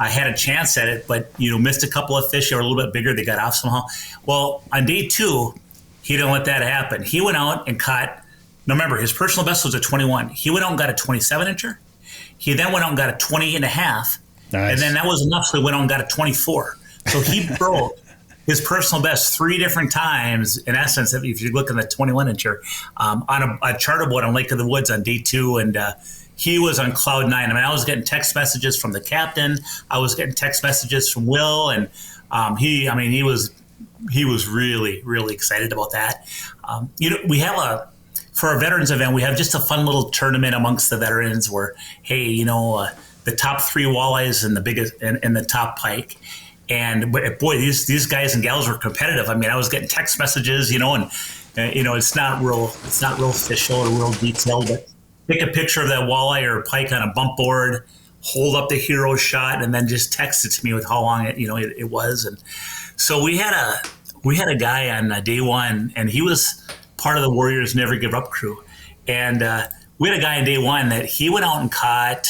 I had a chance at it, but, missed a couple of fish that were a little bit bigger. They got off somehow. Well, on day 2, he didn't let that happen. He went out and caught, remember, his personal best was a 21. He went out and got a 27-incher. He then went out and got a 20 and a half. Nice. And then that was enough, so he went out and got a 24. So he broke his personal best 3 different times, in essence, if you look at the 21-incher, on a charter boat on Lake of the Woods on day 2. And he was on cloud 9. I mean, I was getting text messages from the captain. I was getting text messages from Will, and he was really, really excited about that. We have for our veterans event, we have just a fun little tournament amongst the veterans where, hey, the top 3 walleyes and the biggest and the top pike. And boy, these guys and gals were competitive. I mean, I was getting text messages, and it's not real official or real detailed, but take a picture of that walleye or pike on a bump board, hold up the hero shot, and then just text it to me with how long it was. And so we had a guy on day one, and he was part of the Warriors Never Give Up crew. And we had a guy on day one that he went out and caught,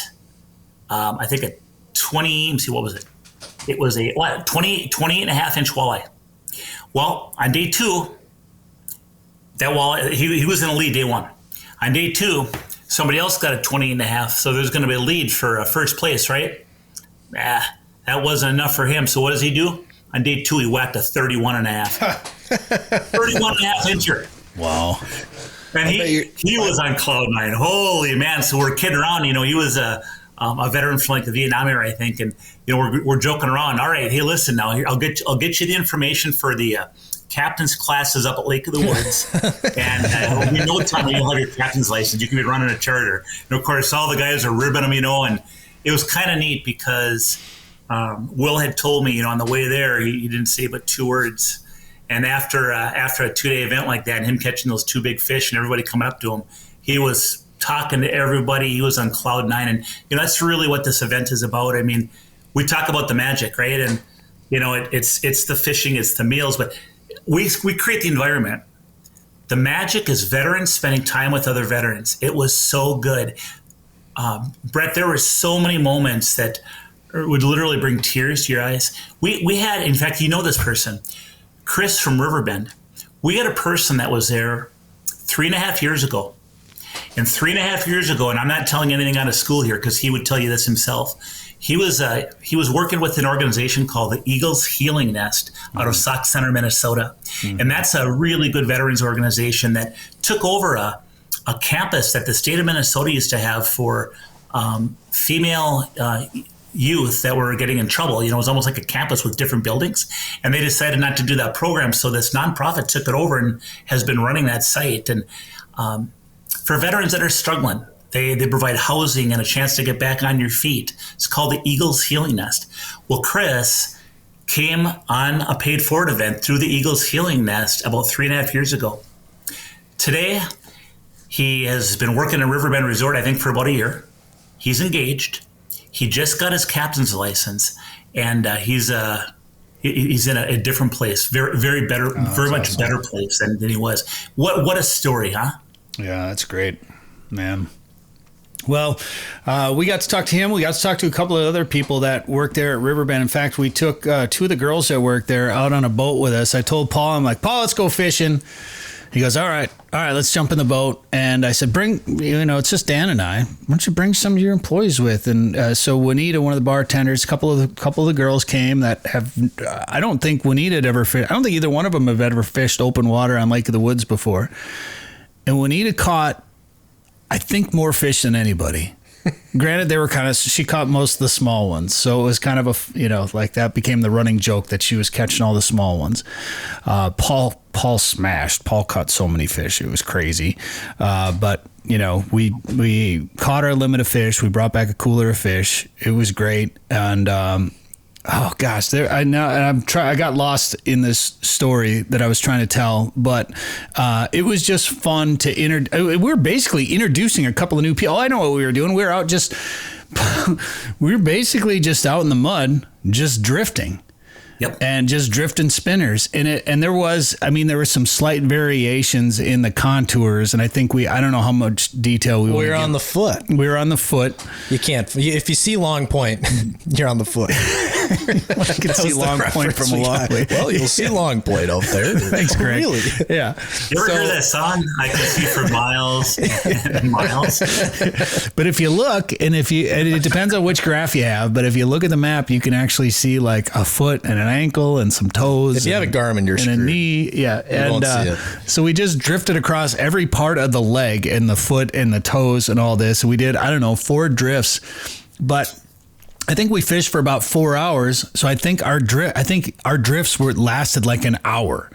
I think a 20, let's see, what was it? It was a 28 and a half inch walleye. Well, on day two, that walleye, he was in the lead day one. On day two, somebody else got a 20 and a half, so there's going to be a lead for first place, right? That wasn't enough for him. So what does he do? On day two, he whacked a 31 and a half. 31 and a half incher. Wow. And he was on cloud nine. Holy man. So we're kidding around. He was a veteran from like the Vietnam era, I think. And, we're joking around. All right, hey, listen now, I'll get you the information for the captain's classes up at Lake of the Woods. And we know, Tom, you'll have your captain's license. You can be running a charter. And of course, all the guys are ribbing them, and it was kind of neat because Will had told me, on the way there, he didn't say but 2 words. And after a 2-day event like that, and him catching those 2 big fish and everybody coming up to him, he was talking to everybody. He was on cloud nine. And, that's really what this event is about. I mean, we talk about the magic, right? And, it's the fishing, it's the meals, but we create the environment. The magic is veterans spending time with other veterans. It was so good. Bret, there were so many moments that would literally bring tears to your eyes. We had, in fact, this person, Chris from Riverbend. We had a person that was there 3.5 years ago. And 3.5 years ago, and I'm not telling anything out of school here because he would tell you this himself. He was working with an organization called the Eagles Healing Nest out of Sauk Center, Minnesota. Mm-hmm. And that's a really good veterans organization that took over a campus that the state of Minnesota used to have for female youth that were getting in trouble. It was almost like a campus with different buildings. And they decided not to do that program. So this nonprofit took it over and has been running that site. And for veterans that are struggling, they provide housing and a chance to get back on your feet. It's called the Eagles Healing Nest. Well, Chris came on a paid forward event through the Eagles Healing Nest about 3.5 years ago. Today, he has been working at Riverbend Resort, I think, for about a year. He's engaged. He just got his captain's license, and he's in a different place, very better, very much awesome. Better place than he was. What a story, huh? Yeah, that's great, man. Well, we got to talk to him. We got to talk to a couple of other people that work there at Riverbend. In fact, we took 2 of the girls that work there out on a boat with us. I told Paul, I'm like, Paul, let's go fishing. He goes, all right, let's jump in the boat. And I said, it's just Dan and I. Why don't you bring some of your employees with? And so Juanita, one of the bartenders, a couple of the girls came that have. I don't think Juanita had ever fished. I don't think either one of them have ever fished open water on Lake of the Woods before. And Juanita caught, I think, more fish than anybody. Granted, they were she caught most of the small ones. So it was kind of like that became the running joke that she was catching all the small ones. Paul smashed. Paul caught so many fish. It was crazy. But, we caught our limit of fish. We brought back a cooler of fish. It was great. And, oh gosh, I got lost in this story that I was trying to tell, but it was just fun to we were basically introducing a couple of new people. I know what we were doing. We were out we were basically just out in the mud, just drifting. Yep. And just drifting spinners in it. And there were some slight variations in the contours. And I think I don't know how much detail we were on the foot. We were on the foot. You can't, if you see Long Point, you're on the foot. I can see Long Point from a long way. Well, you'll see Long Point out there. Thanks, Greg. Really? Yeah. You ever hear that song? I can see for miles and miles. But if you look, and it depends on which graph you have, but if you look at the map, you can actually see like a foot and an ankle and some toes. If you have a Garmin, you're screwed. And a knee, yeah. You won't see it. So we just drifted across every part of the leg and the foot and the toes and all this. We did, 4 drifts, but I think we fished for about 4 hours. So I think our drifts lasted like an hour.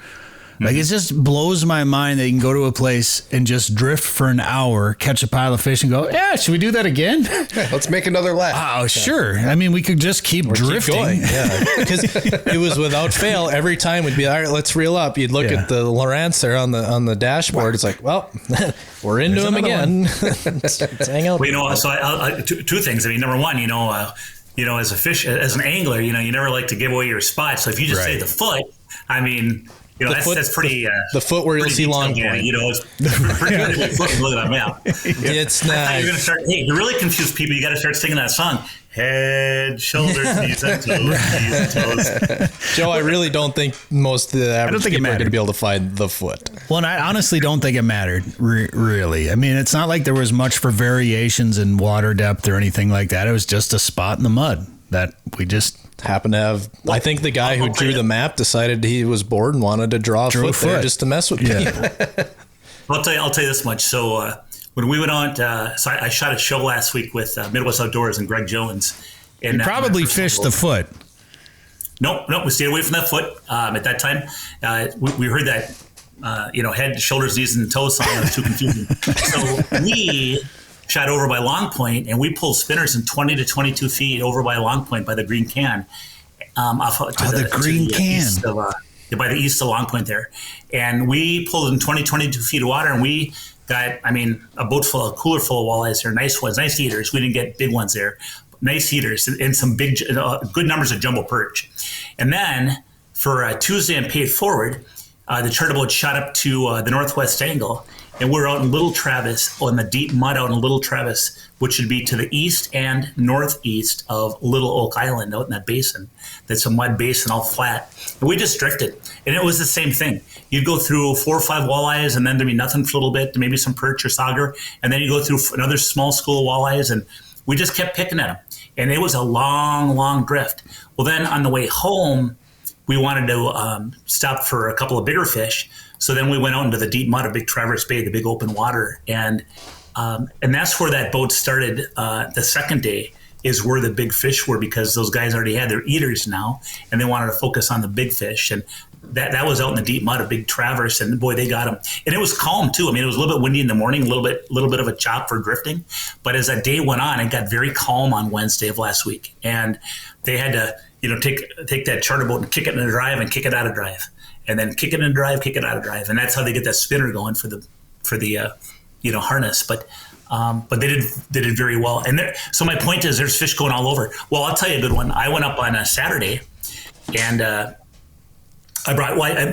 Like, it just blows my mind that you can go to a place and just drift for an hour, catch a pile of fish, and go, yeah, should we do that again? Yeah, let's make another lap. Oh, sure. I mean, we could just keep drifting. Keep going. Yeah, because it was without fail. Every time we'd be, all right, let's reel up. You'd look at the Lowrance there on the dashboard. It's like, well, we're into him again. let's hang out. Well, you know, so two things. I mean, number one, as an angler, you never like to give away your spot. So if you just say the foot, I mean, that's pretty. The foot where you'll see long point. It's pretty good if you flip and look at that map. It's nice. You're going to start. Hey, to really confuse people, you got to start singing that song. Head, shoulders, knees, and toes. Knees and toes. Joe, I really don't think most of the average people are going to be able to find the foot. Well, and I honestly don't think it mattered, really. I mean, it's not like there was much for variations in water depth or anything like that. It was just a spot in the mud that we just happened to have. I think the guy who drew the map decided he was bored and wanted to draw a foot there just to mess with people. I'll tell you this much. So when we went on, so I shot a show last week with Midwest Outdoors and Greg Jones. And you probably fished the foot. Nope, we stayed away from that foot at that time. We heard that, head, shoulders, knees, and toes song. It was too confusing. So we shot over by Long Point, and we pulled spinners in 20 to 22 feet over by Long Point by the Green Can. The Green Can. By the east of Long Point there. And we pulled in 20, 22 feet of water, and we got, a boat full, a cooler full of walleyes there, nice ones, nice eaters. We didn't get big ones there. Nice eaters and some big, good numbers of jumbo perch. And then for Tuesday and paid forward, the charter boat shot up to the northwest angle, and we're out in Little Travis, on the deep mud out in Little Travis, which would be to the east and northeast of Little Oak Island, out in that basin. That's a mud basin, all flat. And we just drifted, and it was the same thing. You'd go through 4 or 5 walleyes, and then there'd be nothing for a little bit, maybe some perch or sauger, and then you go through another small school of walleyes, and we just kept picking at them. And it was a long, long drift. Well, then on the way home, we wanted to stop for a couple of bigger fish. So then we went out into the deep mud of Big Traverse Bay, the big open water. And that's where that boat started. The second day is where the big fish were, because those guys already had their eaters now, and they wanted to focus on the big fish. And that was out in the deep mud of Big Traverse, and boy, they got them. And it was calm too. It was a little bit windy in the morning, a little bit of a chop for drifting. But as that day went on, it got very calm on Wednesday of last week, and they had to, take that charter boat and kick it in a drive and kick it out of drive, and then kick it in a drive, kick it out of drive, and that's how they get that spinner going for the harness. But they did very well. And so my point is, there's fish going all over. Well, I'll tell you a good one. I went up on a Saturday, and in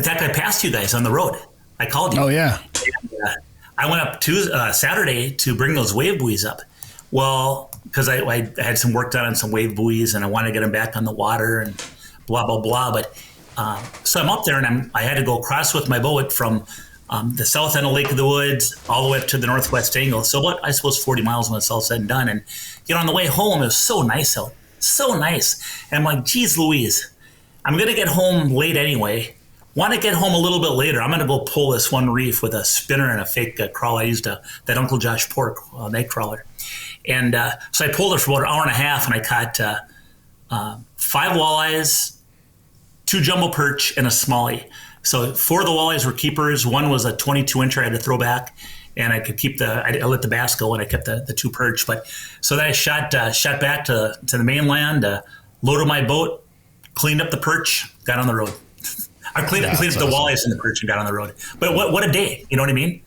fact, I passed you guys on the road. I called you. Oh, yeah. And, I went up Saturday to bring those wave buoys up. Well, because I had some work done on some wave buoys, and I wanted to get them back on the water and blah, blah, blah. But so I'm up there, and I had to go across with my boat from the south end of Lake of the Woods all the way up to the northwest angle. So about, I suppose, 40 miles when it's all said and done. And, on the way home, it was so nice out. So nice. And I'm like, geez Louise, I'm going to get home late anyway. Want to get home a little bit later. I'm going to go pull this one reef with a spinner and a fake crawler. I used that Uncle Josh Pork night crawler. And so I pulled it for about an hour and a half, and I caught 5 walleyes, 2 jumbo perch, and a smallie. So 4 of the walleyes were keepers. 1 was a 22-incher I had to throw back, and I could keep I let the bass go, and I kept the 2 perch. But so then I shot back to the mainland, loaded my boat, cleaned up the perch, got on the road. I cleaned up the walleyes and the perch and got on the road. But what a day, you know what I mean?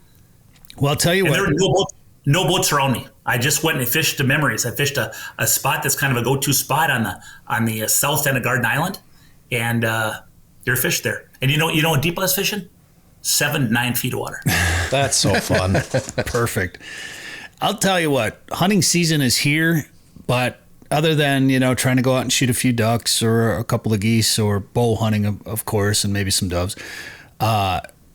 Well, I'll tell you what. There were no boats around me. I just went and fished the memories. I fished a spot that's kind of a go-to spot on the south end of Garden Island, and there are fish there. And you know what deep I was fishing? 7 to 9 feet of water. That's so fun. Perfect. I'll tell you what, hunting season is here, but other than, trying to go out and shoot a few ducks or a couple of geese or bow hunting, of course, and maybe some doves,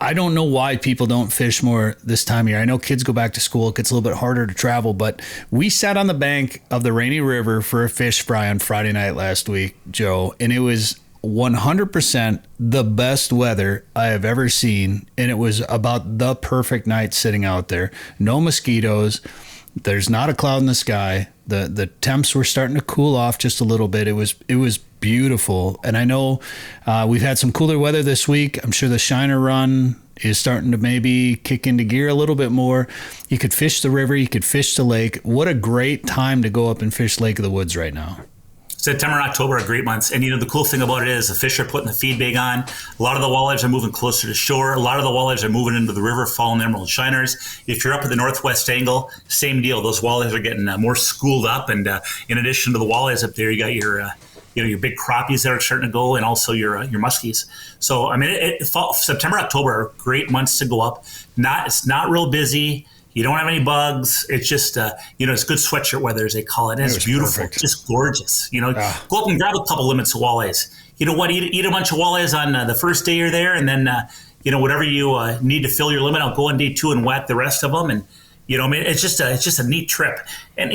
I don't know why people don't fish more this time of year. I know kids go back to school. It gets a little bit harder to travel, but we sat on the bank of the Rainy River for a fish fry on Friday night last week, Joe, and it was 100% the best weather I have ever seen, and it was about the perfect night sitting out there. No mosquitoes. There's not a cloud in the sky. The temps were starting to cool off just a little bit. It was beautiful. And I know we've had some cooler weather this week. I'm sure the Shiner run is starting to maybe kick into gear a little bit more. You could fish the river, you could fish the lake. What a great time to go up and fish Lake of the Woods right now. September and October are great months. And, the cool thing about it is the fish are putting the feed bag on. A lot of the walleyes are moving closer to shore. A lot of the walleyes are moving into the river, following emerald shiners. If you're up at the northwest angle, same deal. Those walleyes are getting more schooled up. And in addition to the walleyes up there, you got your your big crappies that are starting to go, and also your muskies. So, I mean, September, October are great months to go up. It's not real busy. You don't have any bugs. It's just, it's good sweatshirt weather, as they call it. And it's beautiful. Perfect. Just gorgeous. Go up and grab a couple limits of walleyes. You know what? Eat a bunch of walleyes on the first day you're there, and then, whatever you need to fill your limit, I'll go on day 2 and whack the rest of them. And, it's just a neat trip. And,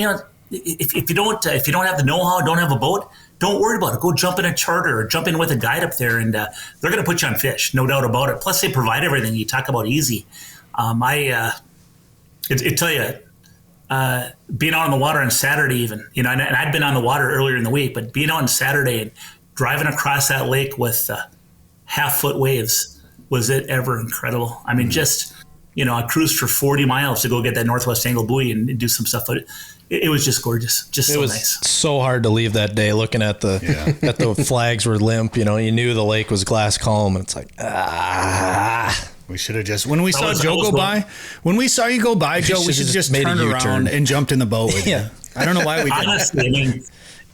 if you don't have the know-how, don't have a boat, don't worry about it. Go jump in a charter or jump in with a guide up there, and they're going to put you on fish, no doubt about it. Plus, they provide everything. You talk about easy. I tell you, being out on the water on Saturday even, and I'd been on the water earlier in the week, but being out on Saturday and driving across that lake with half-foot waves, was it ever incredible? I mean, just, I cruised for 40 miles to go get that northwest angle buoy and do some stuff, but it was just gorgeous, just so nice. It was so hard to leave that day looking at the flags were limp. You knew the lake was glass calm, and it's like, we should have just, when we saw you go by, Joe, we should just turn around and jumped in the boat with you. I don't know why we didn't. Honestly,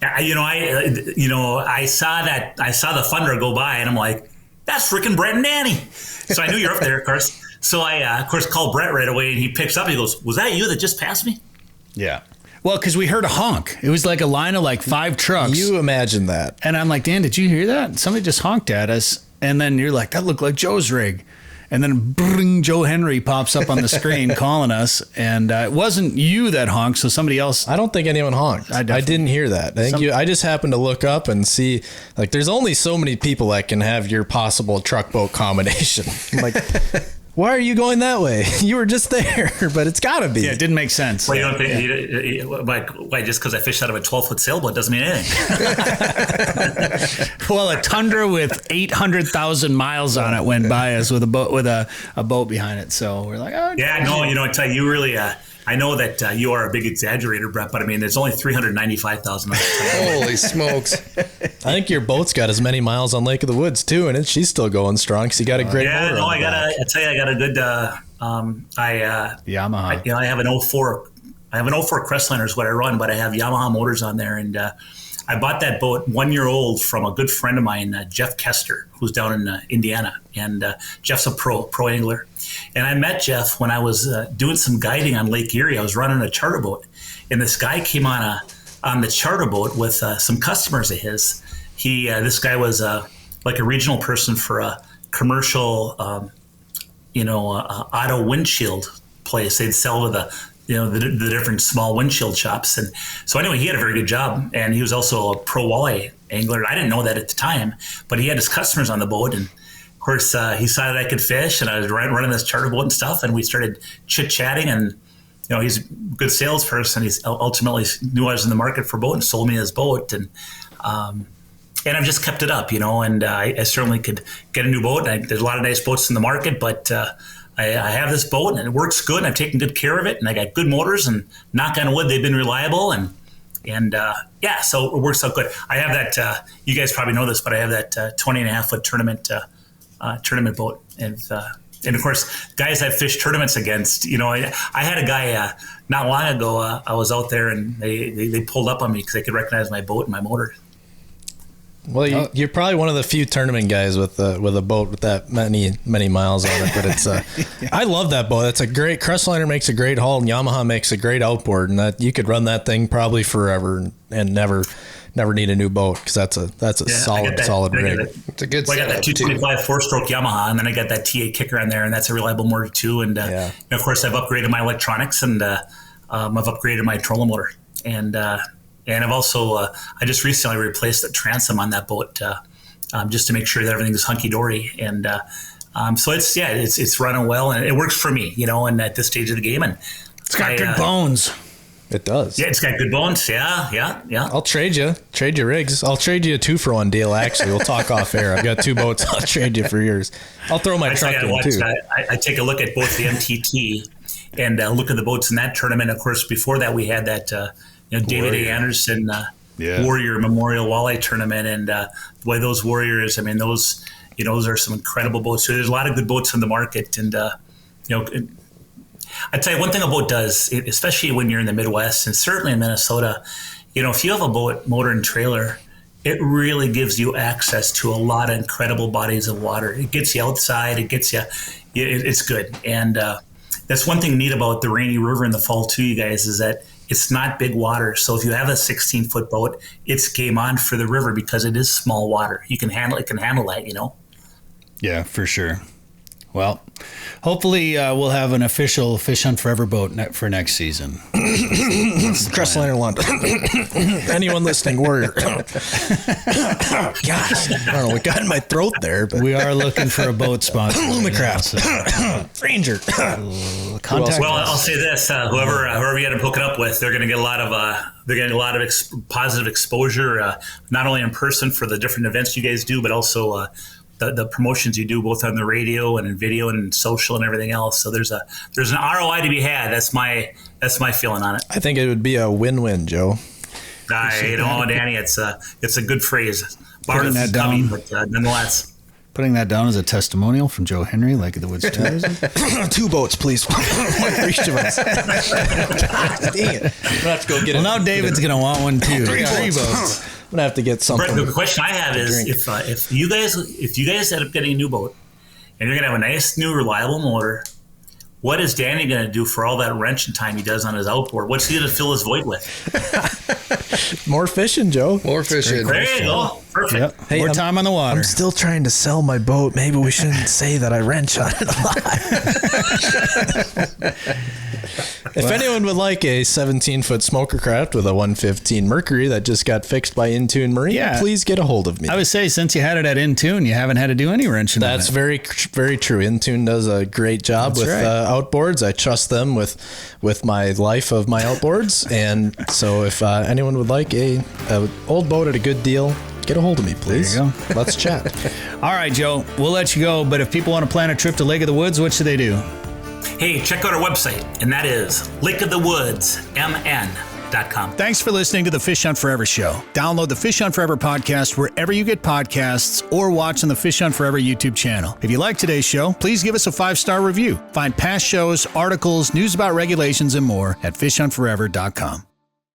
I saw the Thunder go by, and I'm like, that's freaking Bret and Danny. So I knew you're up there, of course. So I, of course, called Bret right away, and he picks up. He goes, "Was that you that just passed me?" Yeah. Well, because we heard a honk. It was like a line of like 5 trucks. You imagine that. And I'm like, Dan, did you hear that? Somebody just honked at us. And then you're like, that looked like Joe's rig. And then bring Joe Henry pops up on the screen calling us. And it wasn't you that honked, so somebody else. I don't think anyone honked. I didn't hear that. I just happened to look up and see, like, there's only so many people that can have your possible truck boat combination. I'm like, why are you going that way? You were just there, but it's got to be. Yeah, it didn't make sense. Well, you don't think, why, just because I fished out of a 12-foot sailboat doesn't mean anything. Well, a Tundra with 800,000 miles on it went by us with a boat behind it. So we're like, oh. Yeah, no, I tell you, really, I know that you are a big exaggerator, Bret, but I mean, there's only 395,000 miles. Holy smokes. I think your boat's got as many miles on Lake of the Woods, too, and she's still going strong because you got a great motor. Yeah, no, I got a good, Yamaha. I have an 04 Crestliner is what I run, but I have Yamaha motors on there, and I bought that boat 1 year old from a good friend of mine, Jeff Kester, who's down in Indiana, and Jeff's a pro angler. And I met Jeff when I was doing some guiding on Lake Erie. I was running a charter boat, and this guy came on the charter boat with some customers of his. This guy was like a regional person for a commercial, auto windshield place. They'd sell to the different small windshield shops. And so anyway, he had a very good job, and he was also a pro walleye angler. I didn't know that at the time, but he had his customers on the boat, and of course, he saw that I could fish, and I was running this charter boat and stuff, and we started chit-chatting, and, he's a good salesperson. He's ultimately knew I was in the market for a boat and sold me his boat, and I've just kept it up, and I certainly could get a new boat. There's a lot of nice boats in the market, but I have this boat, and it works good, and I've taken good care of it, and I got good motors, and knock on wood, they've been reliable, and so it works out good. I have that, you guys probably know this, but I have that 20.5-foot tournament boat, and of course, guys I've fished tournaments against. I had a guy not long ago. I was out there, and they pulled up on me because they could recognize my boat and my motor. Well, you're probably one of the few tournament guys with a boat with that many miles on it. But it's I love that boat. That's a great Crestliner, makes a great hull, and Yamaha makes a great outboard, and that you could run that thing probably forever and never need a new boat, because that's a solid rig. It's a good. I got that 225 4-stroke Yamaha, and then I got that T8 kicker on there, and that's a reliable motor too. And of course, I've upgraded my electronics, and I've upgraded my trolling motor, and I've also I just recently replaced the transom on that boat just to make sure that everything is hunky dory, and so it's running well, and it works for me, and at this stage of the game, and it's got good bones. It does. Yeah, it's got good bones. Yeah. I'll trade you rigs. I'll trade you a 2-for-1 deal. Actually, we'll talk off air. I've got 2 boats. I'll trade you for yours. I'll throw my truck in too. I take a look at both the MTT and look at the boats in that tournament. Of course, before that we had that David A. Anderson Warrior Memorial Walleye Tournament, and the way those Warriors. I mean, those are some incredible boats. So there's a lot of good boats on the market, and I'd tell you one thing a boat does, especially when you're in the Midwest and certainly in Minnesota, if you have a boat, motor and trailer, it really gives you access to a lot of incredible bodies of water. It gets you outside. It gets you, it's good. And that's one thing neat about the Rainy River in the fall too, you guys, is that it's not big water. So if you have a 16-foot boat, it's game on for the river because it is small water. It can handle that, Yeah, for sure. Well, hopefully we'll have an official Fish Hunt Forever boat for next season. Crestliner London. Anyone listening, Warrior. Gosh, I don't know what got in my throat there. But we are looking for a boat sponsor. Lumacraft. Ranger. Well, I'll say this: whoever you end up hooking up with, they're going to get a lot of positive exposure, not only in person for the different events you guys do, but also the promotions you do both on the radio and in video and social and everything else. So there's an ROI to be had. That's my feeling on it. I think it would be a win-win, Joe. Danny, it's a good phrase. Putting that down, but nonetheless. Putting that down as a testimonial from Joe Henry, Lake of the Woods Tourism. 2 boats, please. One for each of us. God, dang it. I'm gonna have to go get it. Well, now David's gonna want one too. 3 boats. I'm gonna have to get something. Brett, the question I have is if you guys end up getting a new boat and you're gonna have a nice new reliable motor, what is Danny gonna do for all that wrenching time he does on his outboard? What's he gonna fill his void with? More fishing, Joe. More fishing. There you go. Perfect. Yep. Hey, more time on the water. I'm still trying to sell my boat. Maybe we shouldn't say that I wrench on it a lot. If anyone would like a 17-foot smoker craft with a 115 Mercury that just got fixed by Intune Marine, please get a hold of me. I would say since you had it at Intune, you haven't had to do any wrenching. That's very, very true. Intune does a great job with outboards. I trust them with my life of my outboards. And so if anyone would like a old boat at a good deal, get a hold of me, please. There you go. Let's chat. All right, Joe, we'll let you go. But if people want to plan a trip to Lake of the Woods, what should they do? Hey, check out our website, and that is lakeofthewoodsmn.com. Thanks for listening to the Fish Hunt Forever show. Download the Fish Hunt Forever podcast wherever you get podcasts or watch on the Fish Hunt Forever YouTube channel. If you like today's show, please give us a 5-star review. Find past shows, articles, news about regulations, and more at fishhuntforever.com.